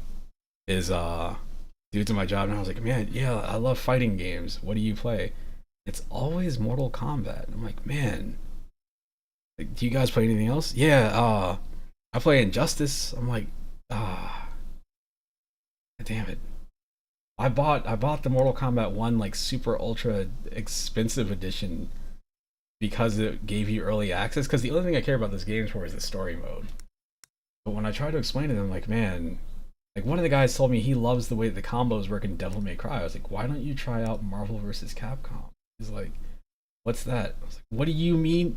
is dudes at my job, and I was like, man, yeah, I love fighting games. What do you play? It's always Mortal Kombat. I'm like, man, like, do you guys play anything else? Yeah, I play Injustice. I'm like, damn it. I bought the Mortal Kombat 1 like super ultra expensive edition because it gave you early access, because the only thing I care about this game for is the story mode. But when I try to explain to them, like, man, like one of the guys told me he loves the way that the combos work in Devil May Cry. I was like, why don't you try out Marvel vs. Capcom? He's like, what's that? I was like, what do you mean?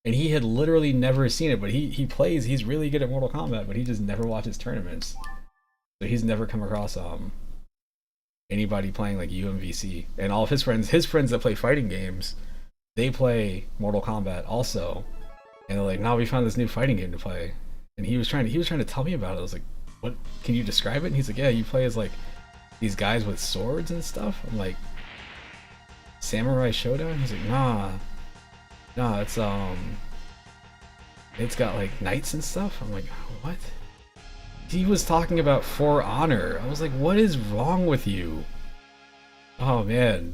And he had literally never seen it, but he plays, he's really good at Mortal Kombat, but he just never watches tournaments. So he's never come across anybody playing like UMVC. And all of his friends that play fighting games, they play Mortal Kombat also. And they're like, no, we found this new fighting game to play. And he was trying to tell me about it. I was like, what, can you describe it? And he's like, yeah, you play as like these guys with swords and stuff. I'm like, Samurai Showdown? He's like, nah, it's got like knights and stuff. I'm like, what? He was talking about For Honor. I was like, what is wrong with you? Oh man,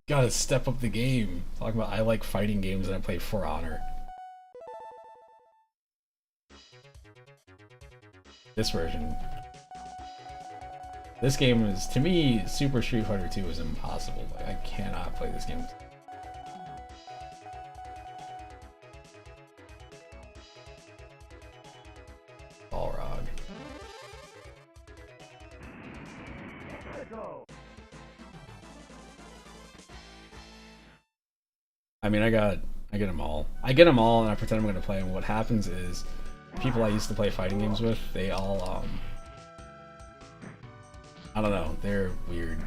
gotta step up the game. Talking about I like fighting games and I play For Honor. This version. This game is, to me, Super Street Fighter 2 is impossible. Like, I cannot play this game. Balrog. I mean, I get them all. I get them all and I pretend I'm going to play them. What happens is, people I used to play fighting games with, they all, I don't know, they're weird.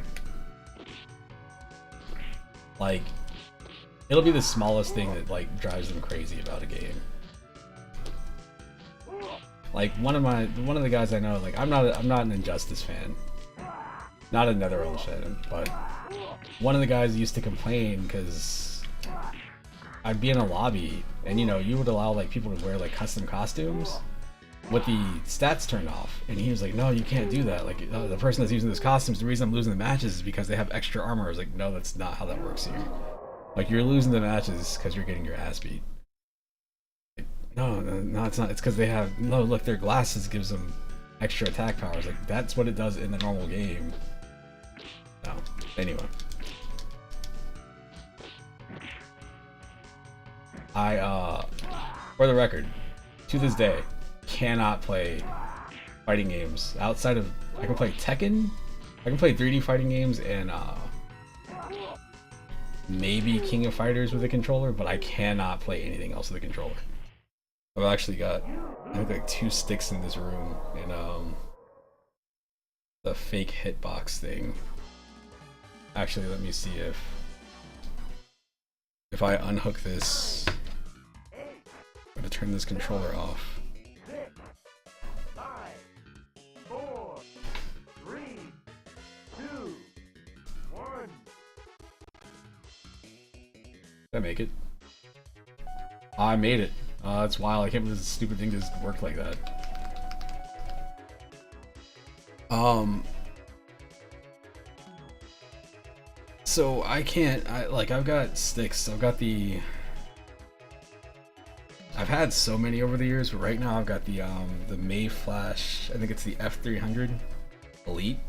Like, it'll be the smallest thing that, like, drives them crazy about a game. Like, one of the guys I know, like, I'm not an Injustice fan. Not a NetherRealm fan, but one of the guys used to complain because I'd be in a lobby and, you know, you would allow like people to wear like custom costumes with the stats turned off, and he was like, no, you can't do that. Like, the person that's using those costumes, the reason I'm losing the matches is because they have extra armor. I was like, no, that's not how that works here. Like, you're losing the matches because you're getting your ass beat. Like, no, it's not. It's because they have, no, look, their glasses gives them extra attack powers. Like, that's what it does in the normal game. No. Anyway. For the record, to this day, cannot play fighting games outside of, I can play Tekken, I can play 3D fighting games, and maybe King of Fighters with a controller, but I cannot play anything else with a controller. I've actually got, I think, like 2 sticks in this room, and the fake hitbox thing. Actually, let me see if I unhook this. I'm gonna turn this controller off. 5, 4, 3, 2, 1. Did I make it? Oh, I made it. That's wild. I can't believe this stupid thing just worked like that. So I can't, I've got sticks. I've had so many over the years, but right now I've got the Mayflash, I think it's the F300 Elite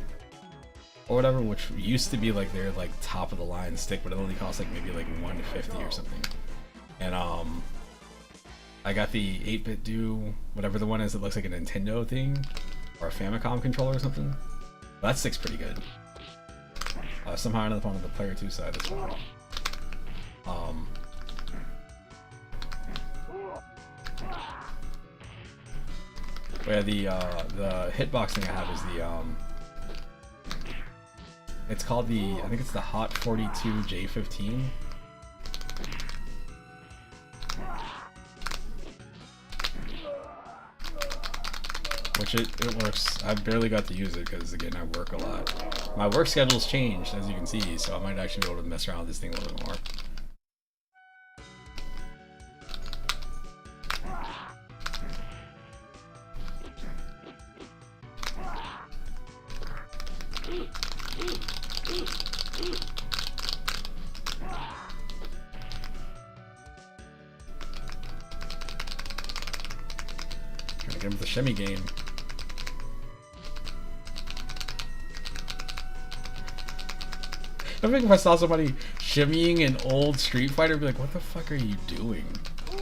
or whatever, which used to be like their like top of the line stick, but it only costs like maybe like $150 or something. And I got the 8-bit do, whatever the one is that looks like a Nintendo thing or a Famicom controller or something. But that stick's pretty good. somehow I ended up on the player 2 side as well. Where the hitboxing I have is the it's called the, I think it's the Hot 42 J15. Which it works. I barely got to use it because again I work a lot. My work schedule's changed, as you can see, so I might actually be able to mess around with this thing a little bit more. Trying to get him with the shimmy game. I think if I saw somebody shimmying an old Street Fighter, I'd be like, what the fuck are you doing?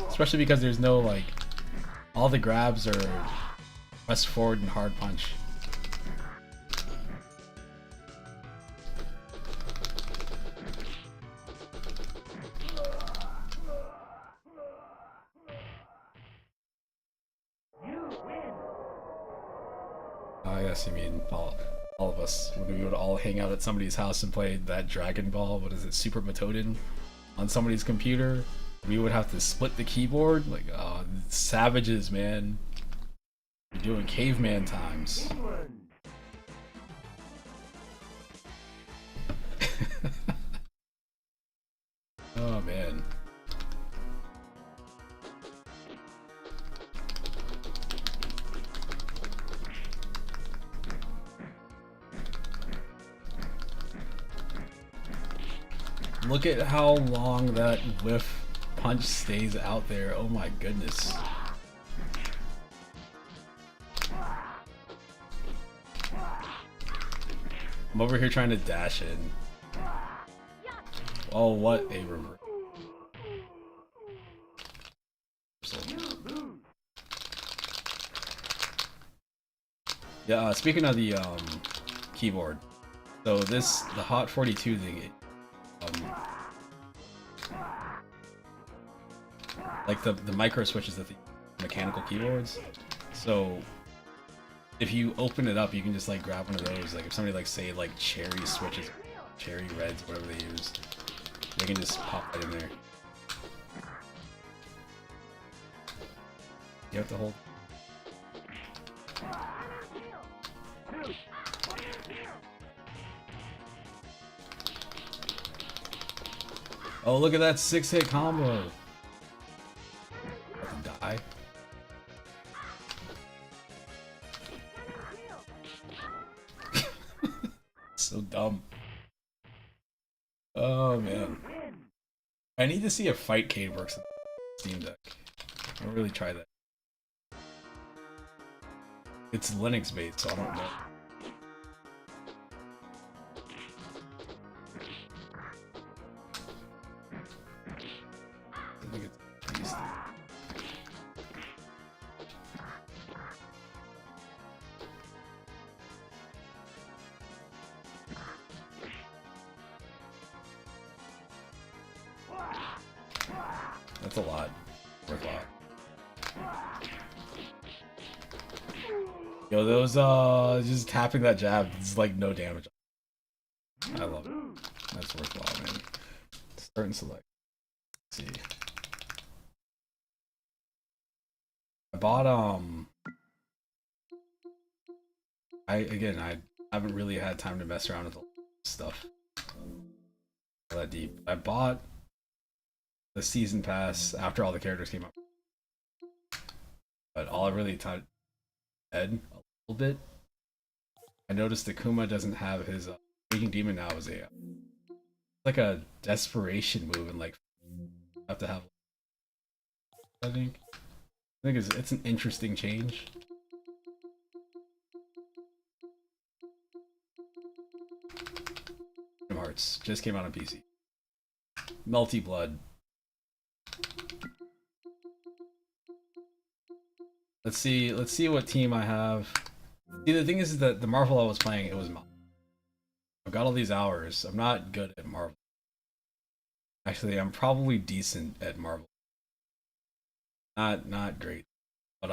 Especially because there's no, like, all the grabs are press forward and hard punch. Yes, you mean all of us. When we would all hang out at somebody's house and play that Dragon Ball, what is it, Super Matoden, on somebody's computer, we would have to split the keyboard. Like, oh, savages, man. You're doing caveman times. Oh, man. Look at how long that whiff punch stays out there. Oh my goodness. I'm over here trying to dash in. Oh, what a reverse. Yeah, speaking of the keyboard. So the Hot 42 thing, like the micro switches that the mechanical keyboards. So if you open it up, you can just like grab one of those. Like if somebody like say like cherry switches, cherry reds, whatever they use, they can just pop that in there. You have to hold. Oh, look at that 6-hit combo. Die. So dumb. Oh man. I need to see if Fightcade works on Steam Deck. I don't really try that. It's Linux based, so I don't know. I think it's easy. That's a lot. Worth a lot. Yo, those just tapping that jab, it's like no damage. I love it. That's worthwhile, man. Start and select. Let's see. I bought I haven't really had time to mess around with the stuff that deep. I bought the season pass after all the characters came out, but all I really taught Ed a little bit. I noticed Akuma doesn't have his Raging Demon now as a like a desperation move, and like have to have. I think it's an interesting change. Kingdom Hearts just came out on PC. Melty Blood. Let's see what team I have. See, the thing is that the Marvel I was playing, it was got all these hours. I'm not good at Marvel. Actually, I'm probably decent at Marvel. Not great. But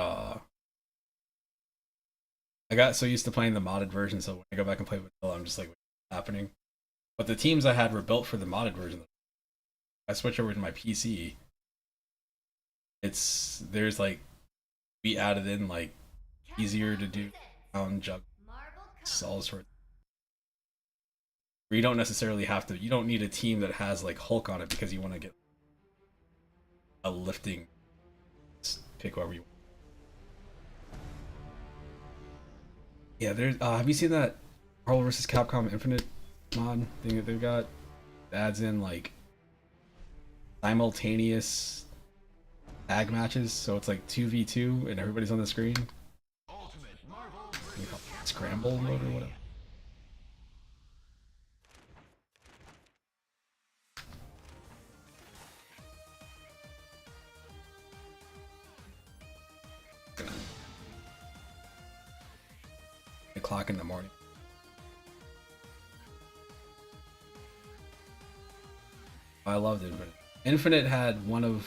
I got so used to playing the modded version, so when I go back and play vanilla, I'm just like, what's happening? But the teams I had were built for the modded version. I switch over to my PC. There's like, we added in like easier to do down jug, all sorts. Where you don't necessarily have to. You don't need a team that has like Hulk on it because you want to get a lifting. Pick whoever you want. Yeah, there's. Have you seen that Marvel vs. Capcom Infinite mod thing that they've got? It adds in like simultaneous tag matches, so it's like 2v2 and everybody's on the screen. Scramble mode or whatever. O'clock in the morning. I loved Infinite. Infinite had one of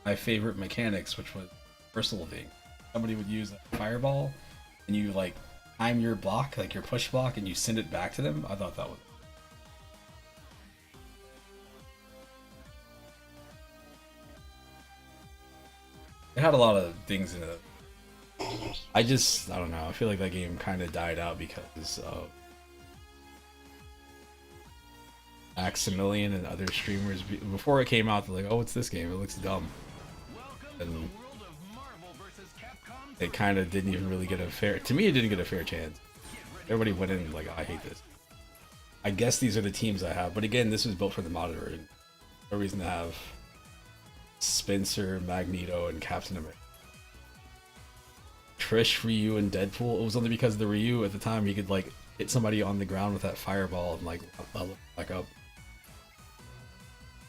my favorite mechanics, which was versatile thing. Somebody would use a fireball, and you like time your block, like your push block, and you send it back to them. I thought that was. It had a lot of things in it. I don't know. I feel like that game kind of died out because of Maximilian and other streamers. Before it came out, they're like, "Oh, what's this game? It looks dumb." And it kind of didn't even really get a fair. To me, it didn't get a fair chance. Everybody went in like, oh, "I hate this." I guess these are the teams I have, but again, this was built for the modded version. No reason to have Spencer, Magneto, and Captain America. Trish, Ryu, and Deadpool. It was only because the Ryu at the time he could like hit somebody on the ground with that fireball and like level back up.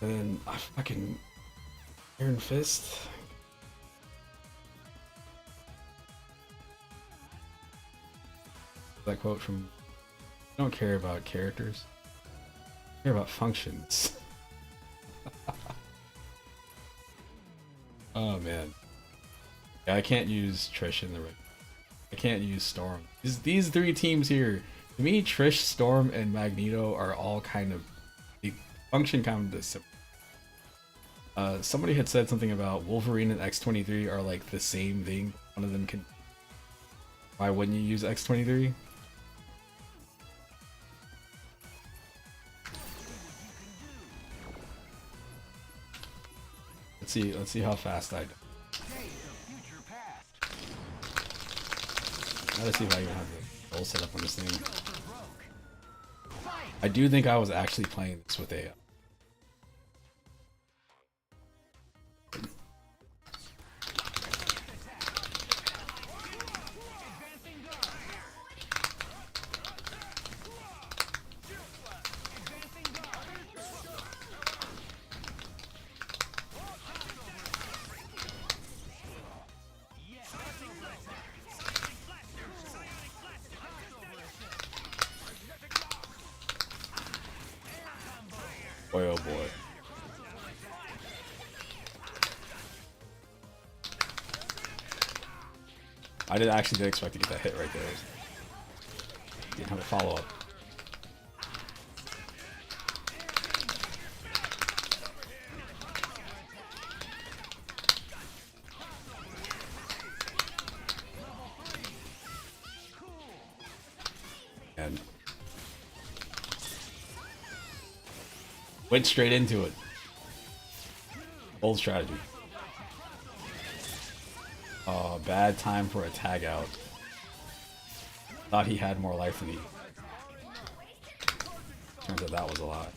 And then fucking Iron Fist. That quote from "I don't care about characters, I care about functions." Oh man. Yeah, I can't use Trish in the ring. I can't use Storm. These three teams here, to me, Trish, Storm, and Magneto are all kind of, they function kind of similar. Somebody had said something about Wolverine and X-23 are like the same thing. One of them can. Why wouldn't you use X-23? Let's see how fast I do. Let's see if I even have the goal set up on this thing. I do think I was actually playing this with a boy, oh boy. I didn't expect to get that hit right there. Didn't have a follow up. And went straight into it. Bold strategy. Bad time for a tag out. Thought he had more life than he. Turns out that was a lot.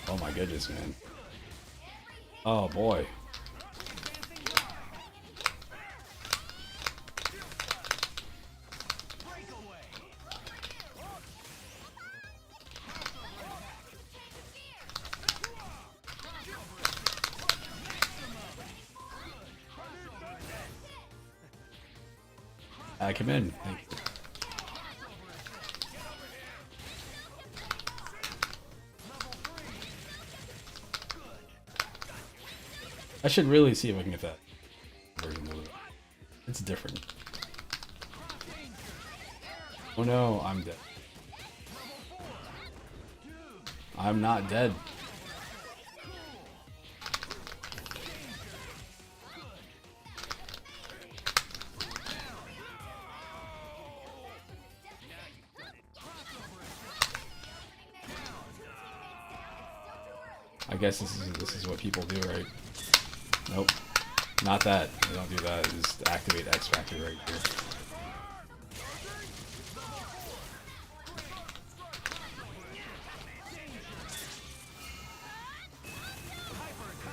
Oh my goodness, man. Oh boy. I come in. Thank you. I should really see if I can get that version of it. It's different. Oh no, I'm dead. I'm not dead. I guess this is what people do, right? Nope. Not that. They don't do that. Just activate X Factor right here.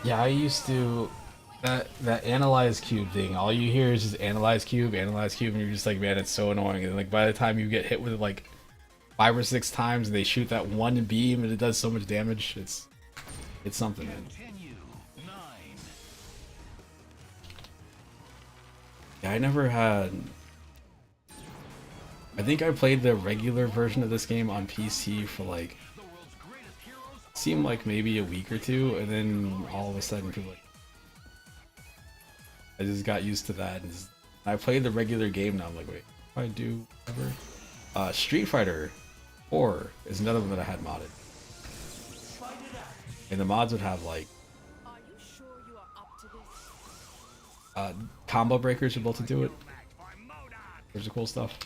Yeah, I used to that analyze cube thing. All you hear is just analyze cube, and you're just like, man, it's so annoying. And like by the time you get hit with it like 5 or 6 times, and they shoot that one beam, and it does so much damage, it's something, man. Yeah, I never had. I think I played the regular version of this game on PC for like, seemed like maybe a week or two, and then all of a sudden people like, I just got used to that. And I played the regular game now. I'm like, wait, if I do ever? Street Fighter 4 is another one that I had modded, and the mods would have like combo breakers are built into it. There's the cool stuff.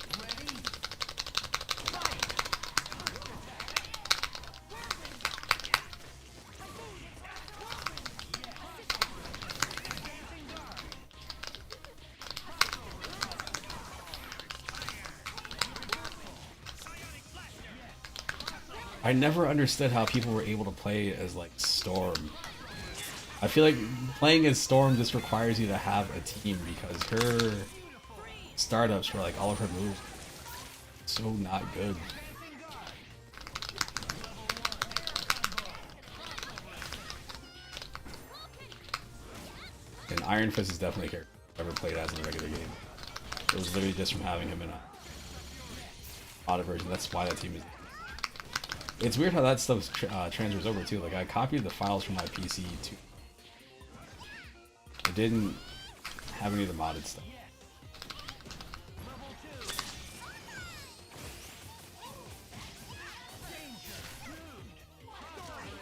I never understood how people were able to play as like Storm. I feel like playing as Storm just requires you to have a team, because her startups for like all of her moves so not good. And Iron Fist is definitely a character I've ever played as in a regular game. It was literally just from having him in a auto version. That's why that team is. It's weird how that stuff transfers over too. Like I copied the files from my PC too. I didn't have any of the modded stuff.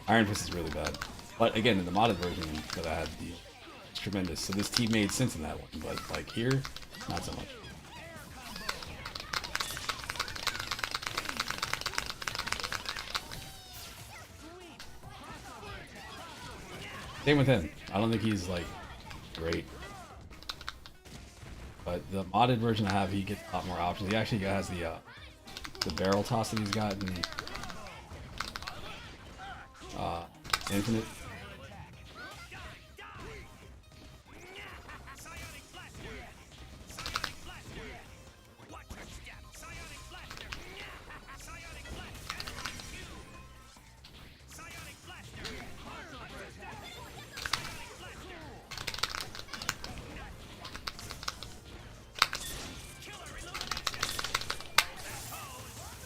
Iron Fist is really bad. But again, in the modded version that I had, it's tremendous. So this team made sense in that one, but like here, not so much. Same with him. I don't think he's like great. But the modded version I have, he gets a lot more options. He actually has the barrel toss that he's got in Infinite.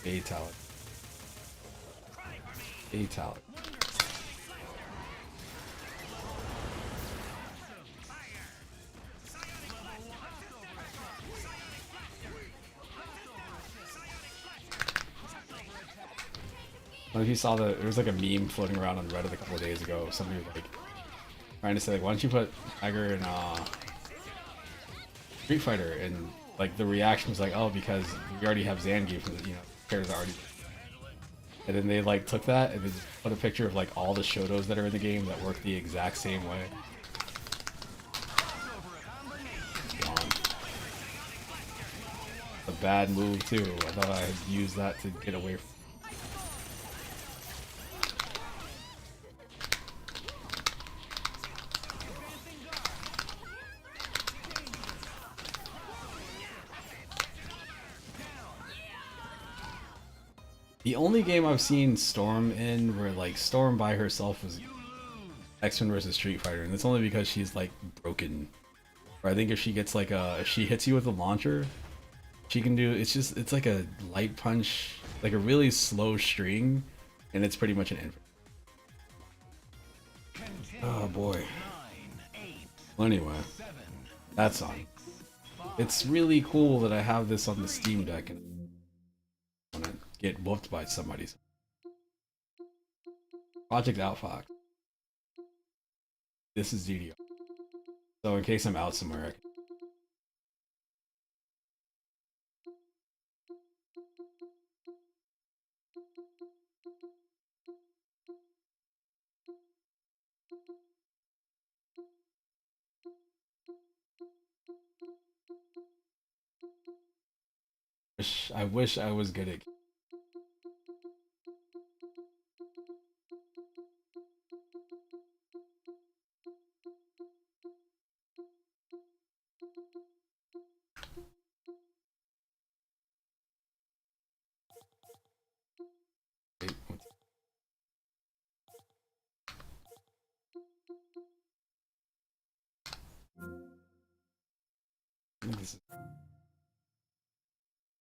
A-Talent. A-Talent. I don't know if you saw there was like a meme floating around on Reddit a couple of days ago. Somebody was like trying to say like, why don't you put Tiger in Street Fighter? And like the reaction was like, oh, because we already have Zangief, from the, characters already. And then they like took that and they just put a picture of like all the Shotos that are in the game that work the exact same way. A bad move too. I thought I had used that to get away from. The only game I've seen Storm in where like Storm by herself was X-Men vs Street Fighter, and it's only because she's like broken. Or I think if she gets like if she hits you with a launcher, She can do, it's like a light punch, like a really slow string, and it's pretty much an infinite. Oh boy. Well, anyway, that song. It's really cool that I have this on the Steam Deck and I want to get whooped by somebody. Project Outfox. This is DDR. So in case I'm out somewhere, I can... I wish I was good at...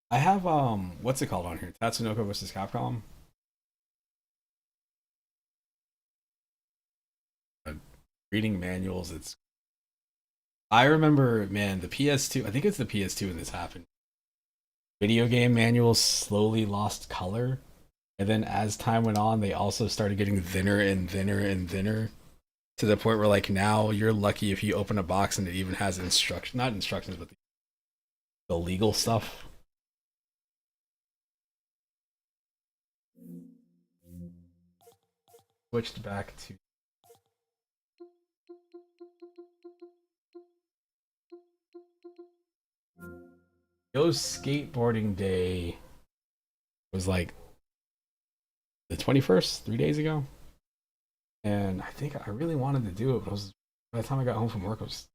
I have what's it called on here? Tatsunoko vs. Capcom. Reading manuals. I remember, man, the PS2. I think it's the PS2 when this happened. Video game manuals slowly lost color, and then as time went on, they also started getting thinner and thinner and thinner, to the point where like now you're lucky if you open a box and it even has not instructions, but the legal stuff. Switched back to Joe's skateboarding day was like the 21st, 3 days ago. And I think I really wanted to do it, but by the time I got home from work, I was...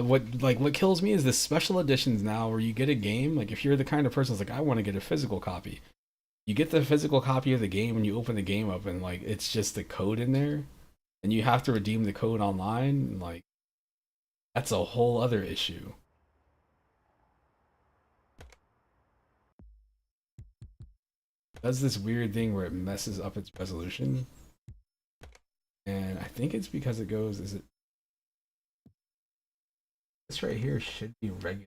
what kills me is the special editions now where you get a game, like if you're the kind of person that's like, I want to get a physical copy. You get the physical copy of the game and you open the game up and like it's just the code in there. And you have to redeem the code online, and like that's a whole other issue. It does this weird thing where it messes up its resolution. And I think it's because it goes, this right here should be regular.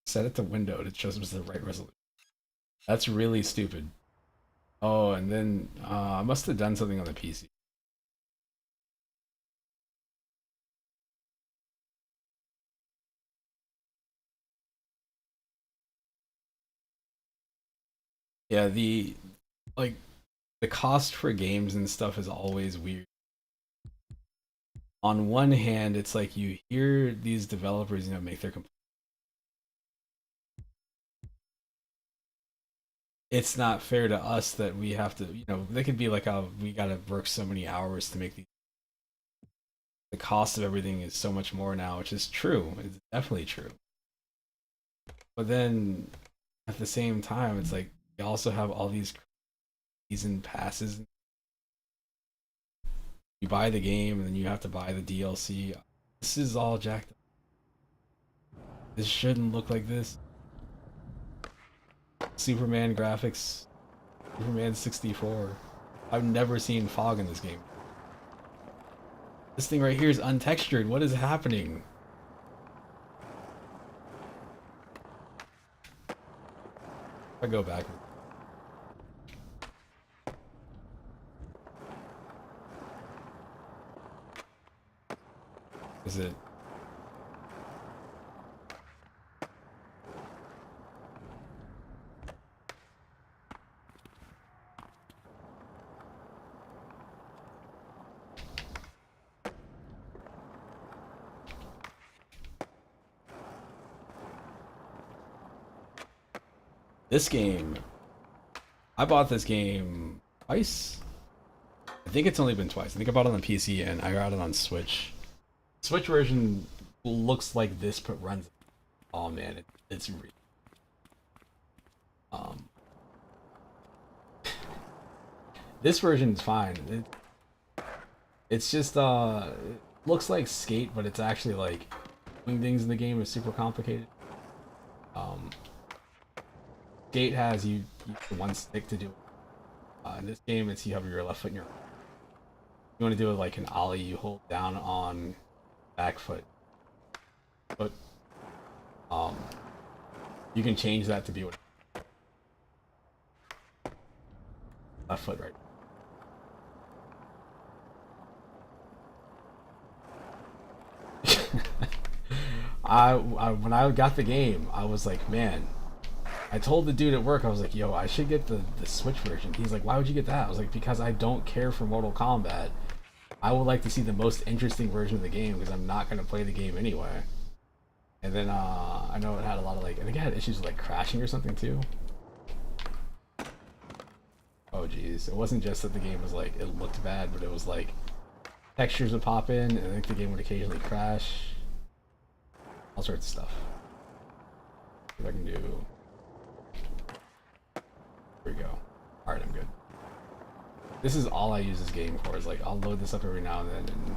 Set it to window, it shows us the right resolution. That's really stupid. Oh, and then I must have done something on the PC. Yeah, the cost for games and stuff is always weird. On one hand, it's like you hear these developers, make their complaints. It's not fair to us that we have to, they could be like, oh, we gotta work so many hours to make these. The cost of everything is so much more now, which is true. It's definitely true. But then at the same time, it's like you also have all these season passes. You buy the game and then you have to buy the DLC. This is all jacked up. This shouldn't look like this. Superman graphics. Superman 64. I've never seen fog in this game. This thing right here is untextured. What is happening? If I go back. Is it? This game, I bought this game twice. I think it's only been twice. I think I bought it on PC and I got it on Switch. Switch version looks like this, but runs. Oh man, it's real. This version is fine. It's just it looks like Skate, but it's actually like doing things in the game is super complicated. Skate has you use one stick to do it. In this game, it's you have your left foot and your. You want to do it like an ollie, you hold down on back foot. But you can change that to be what left foot right. I when I got the game, I was like, man. I told the dude at work, I was like, yo, I should get the Switch version. He's like, why would you get that? I was like, because I don't care for Mortal Kombat. I would like to see the most interesting version of the game because I'm not going to play the game anyway. And then I know it had a lot of like, I think it had issues with like crashing or something too. Oh geez, it wasn't just that the game was like, it looked bad, but it was like textures would pop in and I think the game would occasionally crash. All sorts of stuff. See if I can do... Here we go. Alright, I'm good. This is all I use this game for, is like, I'll load this up every now and then and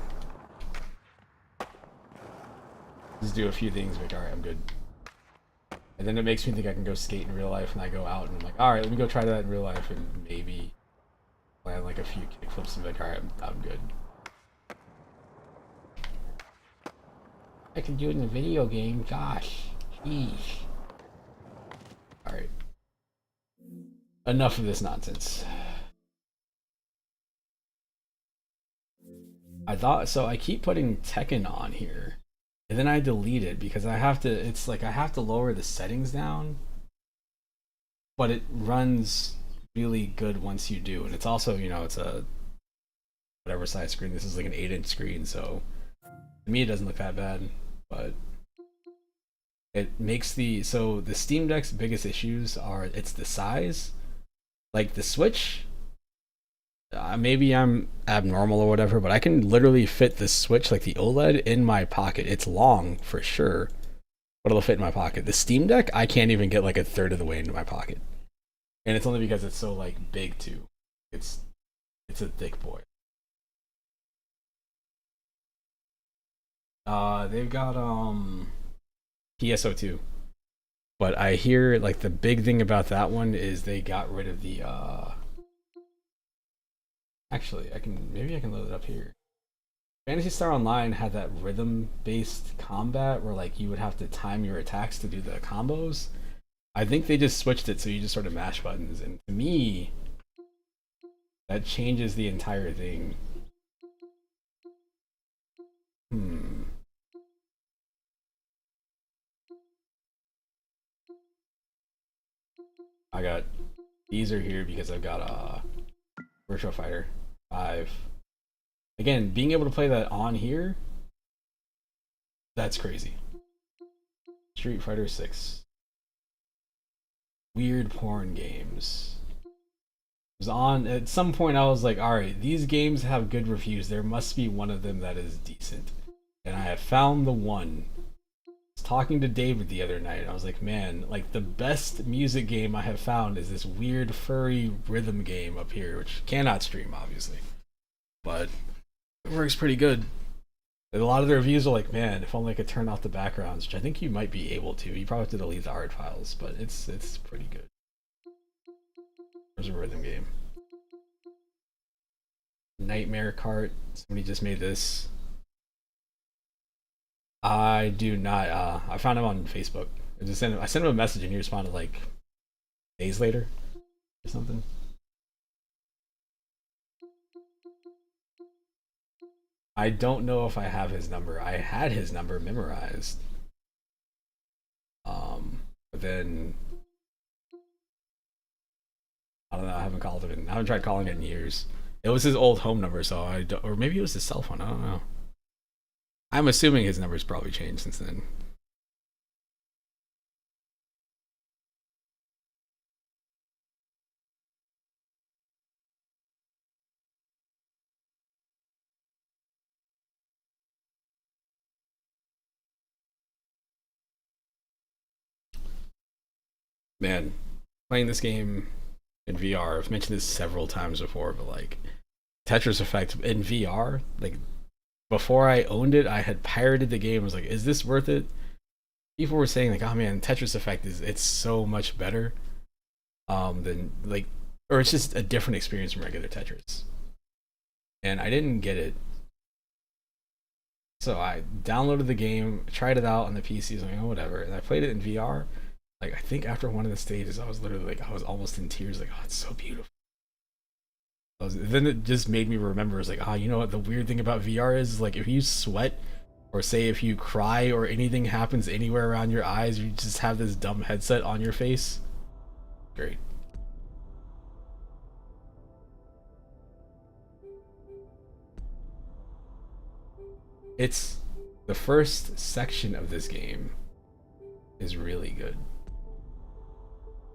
just do a few things, like, alright, I'm good. And then it makes me think I can go skate in real life, and I go out and I'm like, alright, let me go try that in real life, and maybe land like a few kickflips and be like, alright, I'm good. I can do it in a video game, gosh. Jeez. Alright. Enough of this nonsense. I thought, so I keep putting Tekken on here, and then I delete it because I have to, it's like I have to lower the settings down, but it runs really good once you do, and it's also, you know, it's a whatever size screen. This is like an 8-inch screen, so to me it doesn't look that bad, but it makes the, so the Steam Deck's biggest issues are, it's the size. Like the Switch, maybe I'm abnormal or whatever, but I can literally fit the Switch, like the OLED, in my pocket. It's long for sure, but it'll fit in my pocket. The Steam Deck, I can't even get like a third of the way into my pocket, and it's only because it's so like big too. It's a thick boy. They've got PSO2. But I hear like the big thing about that one is they got rid of the actually maybe I can load it up here. Phantasy Star Online had that rhythm based combat where like you would have to time your attacks to do the combos. I think they just switched it so you just sort of mash buttons, and to me that changes the entire thing. I got, these are here because I've got Virtua Fighter 5. Again, being able to play that on here, that's crazy. Street Fighter 6. Weird porn games. It was on, at some point I was like, alright, these games have good reviews. There must be one of them that is decent. And I have found the one. I was talking to David the other night, and I was like, man, like the best music game I have found is this weird furry rhythm game up here, which cannot stream obviously, but it works pretty good. And a lot of the reviews are like, man, if only I could turn off the backgrounds, which I think you might be able to. You probably have to delete the art files, but it's pretty good. There's a rhythm game. Nightmare Cart. Somebody just made this. I do not. I found him on Facebook. I sent him a message and he responded like days later or something. I don't know if I have his number. I had his number memorized. But then I don't know. I haven't called it. I haven't tried calling it in years. It was his old home number, so I don't, or maybe it was his cell phone. I don't know. I'm assuming his number's probably changed since then. Man, playing this game in VR, I've mentioned this several times before, but like Tetris Effect in VR, like before I owned it, I had pirated the game. I was like, is this worth it? People were saying like, oh man, Tetris Effect it's so much better than like, or it's just a different experience from regular Tetris. And I didn't get it. So I downloaded the game, tried it out on the PC, I was like, oh whatever, and I played it in VR. Like I think after one of the stages, I was literally like, I was almost in tears, like, oh, it's so beautiful. Then it just made me remember, it's like, you know what, the weird thing about VR is like, if you sweat, or say if you cry, or anything happens anywhere around your eyes, you just have this dumb headset on your face. Great. It's the first section of this game is really good.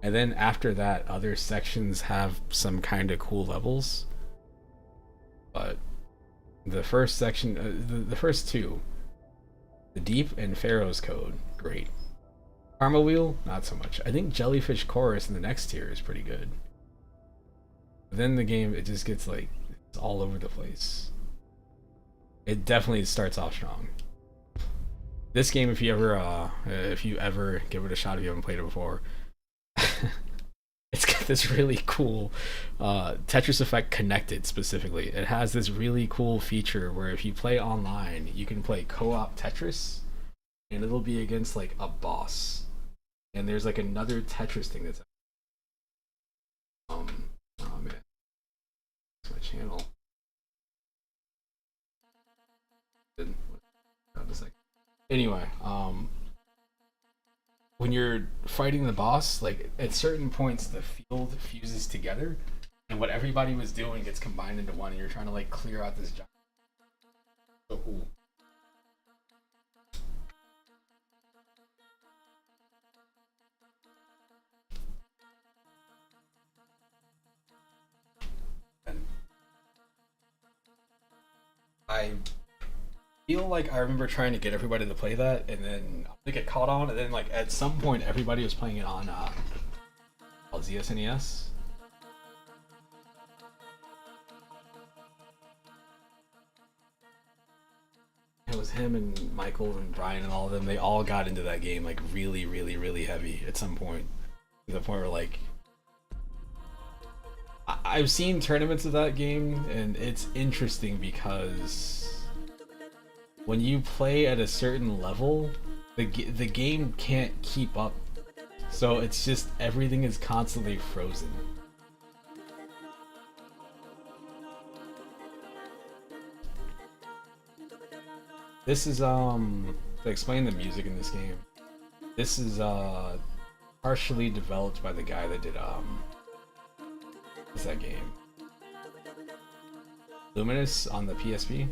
And then after that, other sections have some kind of cool levels. But the first section, the first two, the Deep and Pharaoh's Code, great. Karma Wheel, not so much. I think Jellyfish Chorus in the next tier is pretty good. But then the game, it just gets like, it's all over the place. It definitely starts off strong. This game, if you ever give it a shot, if you haven't played it before, it's got this really cool Tetris Effect Connected specifically. It has this really cool feature where if you play online, you can play co-op Tetris, and it'll be against like a boss. And there's like another Tetris thing that's oh man, it's my channel. Anyway, when you're fighting the boss, like at certain points the field fuses together and what everybody was doing gets combined into one, and you're trying to like clear out this giant. So cool. I feel like I remember trying to get everybody to play that, and then they get caught on, and then like at some point everybody was playing it on ZSNES. It was him and Michael and Brian and all of them. They all got into that game like really, really, really heavy at some point. To the point where like I've seen tournaments of that game, and it's interesting because when you play at a certain level, the game can't keep up. So it's just everything is constantly frozen. This is to explain the music in this game. This is partially developed by the guy that did what's that game? Luminous on the PSP.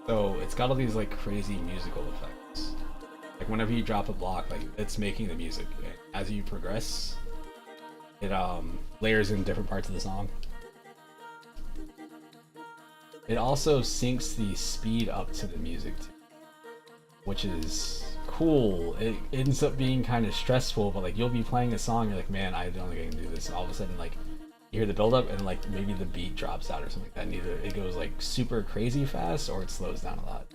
So it's got all these like crazy musical effects. Like whenever you drop a block, like it's making the music. As you progress, it layers in different parts of the song. It also syncs the speed up to the music too, which is cool. It ends up being kind of stressful, but like you'll be playing a song, you're like, man, I don't think I can do this. And all of a sudden, like you hear the build up, and like maybe the beat drops out or something like that. And either it goes like super crazy fast, or it slows down a lot.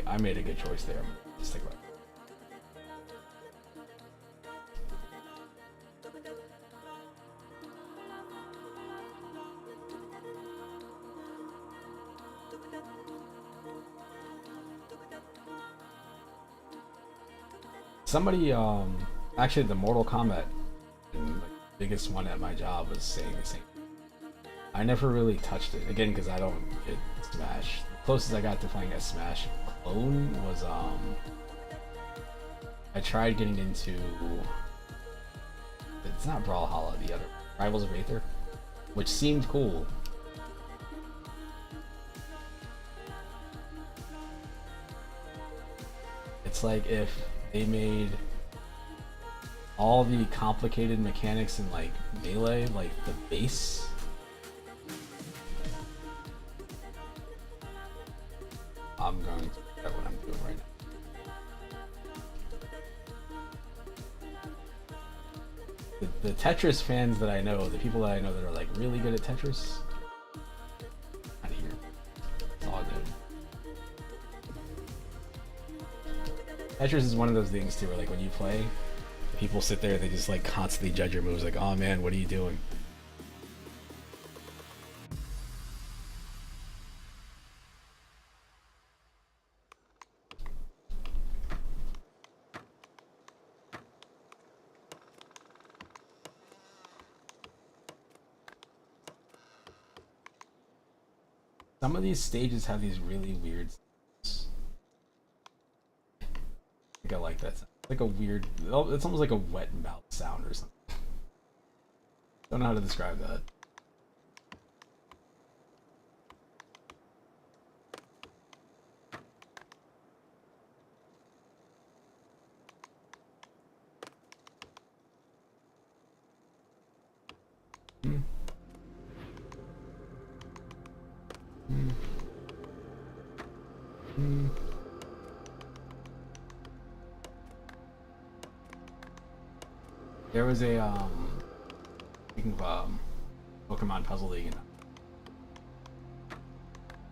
I made a good choice there. I'm gonna stick with it. Somebody, actually the Mortal Kombat, the biggest one at my job, was saying the same. I never really touched it, again, because I don't get Smash. The closest I got to playing a Smash clone was, I tried getting into, it's not Brawlhalla, the other, Rivals of Aether, which seemed cool. It's like if they made all the complicated mechanics in like Melee, like the base. I'm going to forget what I'm doing right now. The Tetris fans that I know, the people that I know that are like really good at Tetris, out of here. It's all good. Tetris is one of those things too, where like when you play, people sit there, they just like constantly judge your moves, like, oh man, what are you doing? Some of these stages have these really weird sounds. I think I like that sound. Like a weird, it's almost like a wet mouth sound or something. Don't know how to describe that. There was a speaking of Pokemon Puzzle League,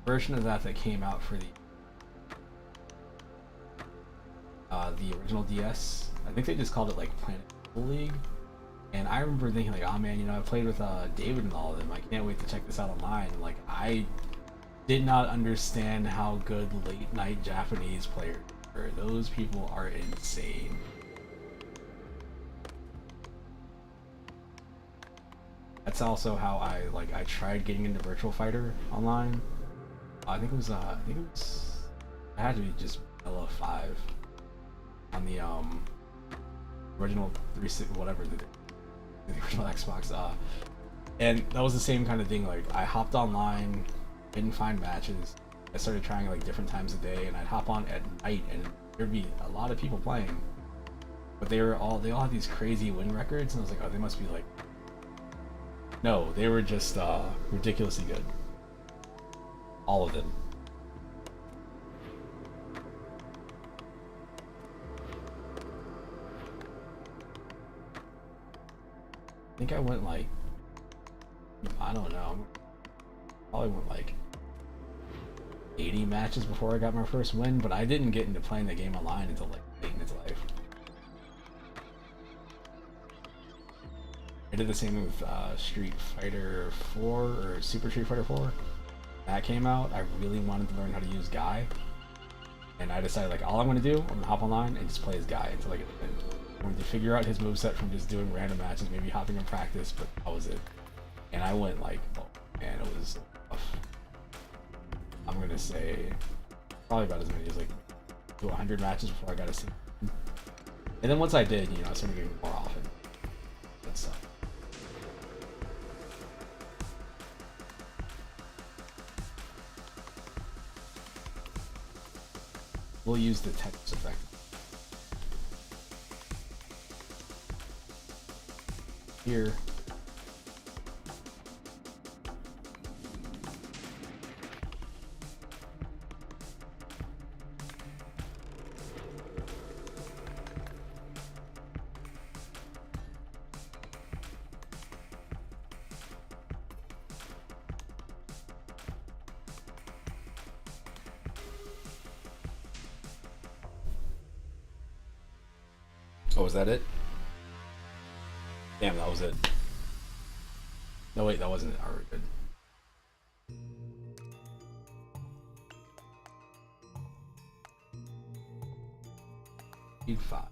version of that came out for the original DS. I think they just called it like Planet Puzzle League. And I remember thinking like, oh man, you know, I played with David and all of them. I can't wait to check this out online. Like, I did not understand how good late night Japanese players were. Those people are insane. That's also how I tried getting into Virtual Fighter online. I think it was it had to be just Vanilla 5 on the original 360 whatever the original Xbox. And that was the same kind of thing. Like, I hopped online, didn't find matches. I started trying like different times a day, and I'd hop on at night, and there'd be a lot of people playing. But they all had these crazy win records, and I was like, oh, they must be like. No, they were just ridiculously good. All of them. I think I went like, I don't know, probably went like 80 matches before I got my first win, but I didn't get into playing the game online until like late in its life. I did the same with Street Fighter 4 or Super Street Fighter 4. That came out. I really wanted to learn how to use Guy, and I decided like all I'm gonna do, I'm gonna hop online and just play as Guy until I get the win. I wanted to figure out his moveset from just doing random matches, maybe hopping in practice, but that was it. And I went like, oh man, it was tough. I'm gonna say probably about as many as like 100 matches before I got a seat. And then once I did, you know, I started getting more often. That sucked. We'll use the Tetris effect. Here. Oh, was that it? Damn, that was it. No, wait, that wasn't it. Alright, good. Speed 5.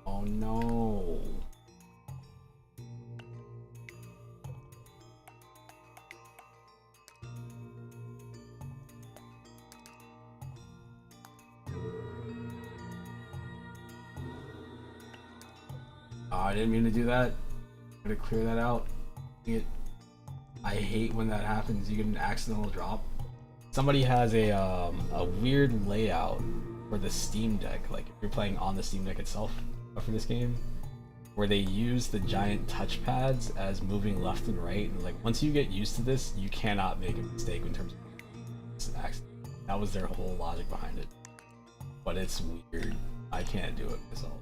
Oh no. I didn't mean to do that. I'm gonna clear that out. I hate when that happens. You get an accidental drop. Somebody has a weird layout for the Steam Deck, like if you're playing on the Steam Deck itself for this game, where they use the giant touchpads as moving left and right, and like once you get used to this, you cannot make a mistake in terms of accident. That was their whole logic behind it. But it's weird. I can't do it myself.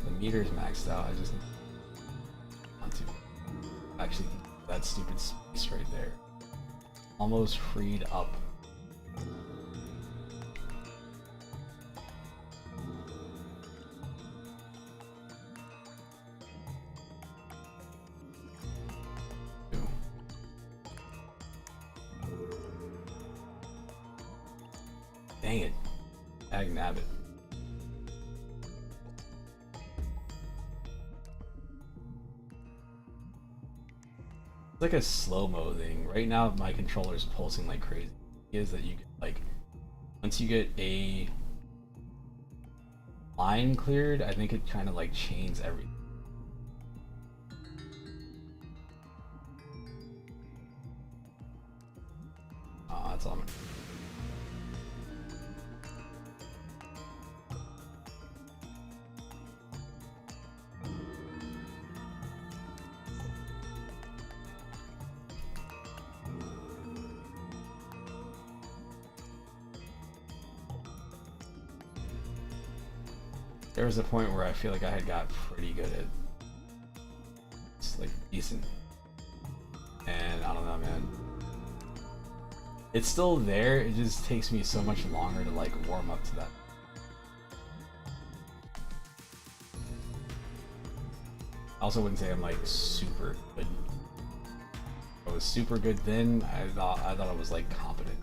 The meter's maxed out. I just want to actually that stupid space right there. Almost freed up. Dang it. Agnabbit. It's like a slow-mo thing. Right now my controller's pulsing like crazy. Is that you get like once you get a line cleared, I think it kind of like chains everything. That's all I'm gonna do. There was a point where I feel like I had got pretty good at it's like decent, and I don't know, man. It's still there. It just takes me so much longer to like warm up to that. I also wouldn't say I'm like super good. If I was super good then, I thought I was like competent.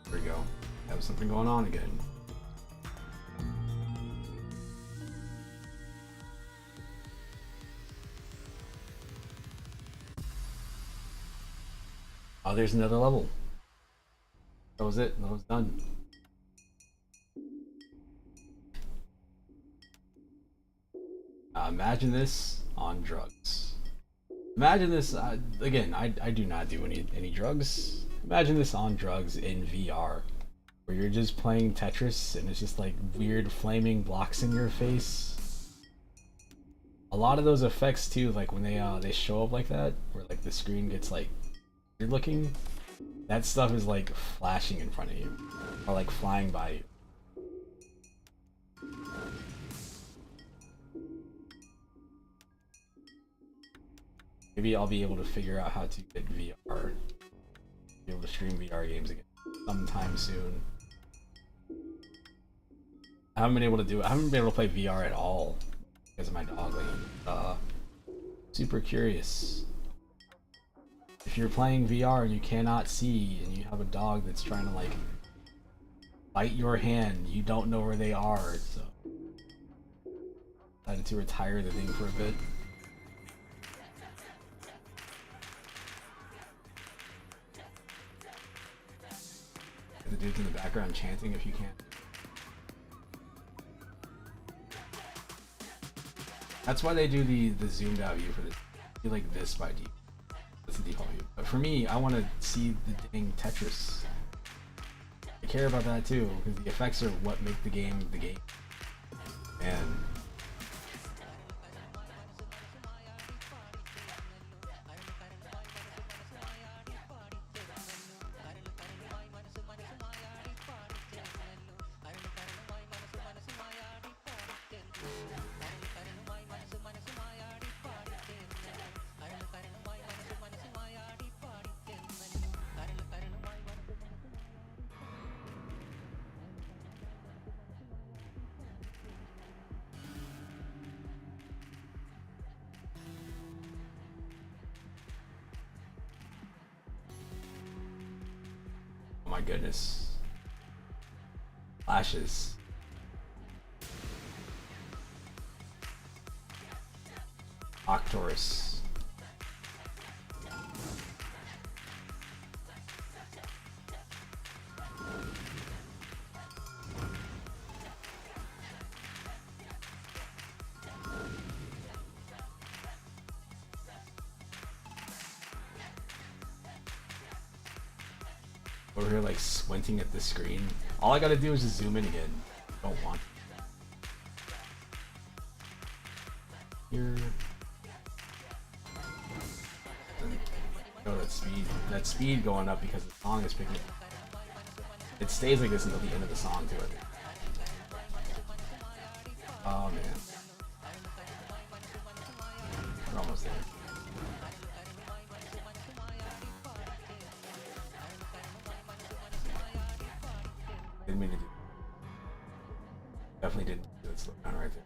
There we go. Have something going on again. Oh, there's another level. That was it. That was done. Imagine this on drugs. Imagine this, again, I do not do any drugs. Imagine this on drugs in VR, where you're just playing Tetris and it's just like weird flaming blocks in your face. A lot of those effects too, like when they show up like that, where like the screen gets like weird looking, that stuff is like flashing in front of you, or like flying by you. Maybe I'll be able to figure out how to get VR. Be able to stream VR games again sometime soon. I haven't been able to do it. I haven't been able to play VR at all because of my dog. Like, super curious. If you're playing VR and you cannot see and you have a dog that's trying to like bite your hand, you don't know where they are, so I decided to retire the thing for a bit. The dudes in the background chanting if you can. That's why they do the zoomed out view for this. Do like this by default. That's the default view. But for me, I want to see the dang Tetris care about that too, because the effects are what make the game the game. And oh my goodness. Flashes. Octorus. Over here like squinting at the screen. All I gotta do is just zoom in again. Don't want here. Oh, that speed going up because the song is picking up. It stays like this until the end of the song too, I think. Oh man. We're almost there. Didn't mean to do. Definitely didn't do that slow down right there.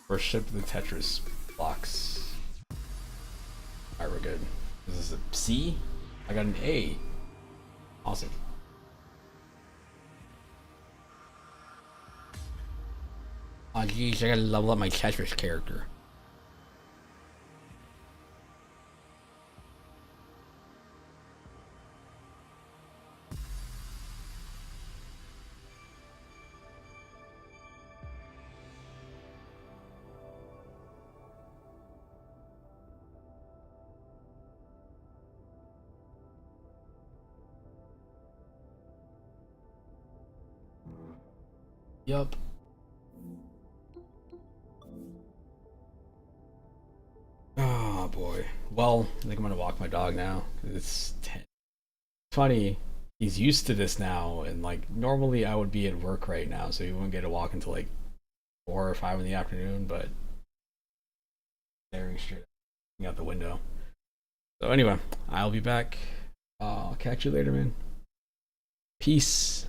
First ship to the Tetris blocks. Alright, we're good. This is a C? I got an A. Awesome. Oh geez, I gotta level up my Tetris character. Yup. Oh boy. Well, I think I'm gonna walk my dog now. It's 10. Funny, he's used to this now, and like normally I would be at work right now, so he wouldn't get a walk until like 4 or 5 in the afternoon, but staring straight out the window. So anyway, I'll be back. I'll catch you later, man. Peace.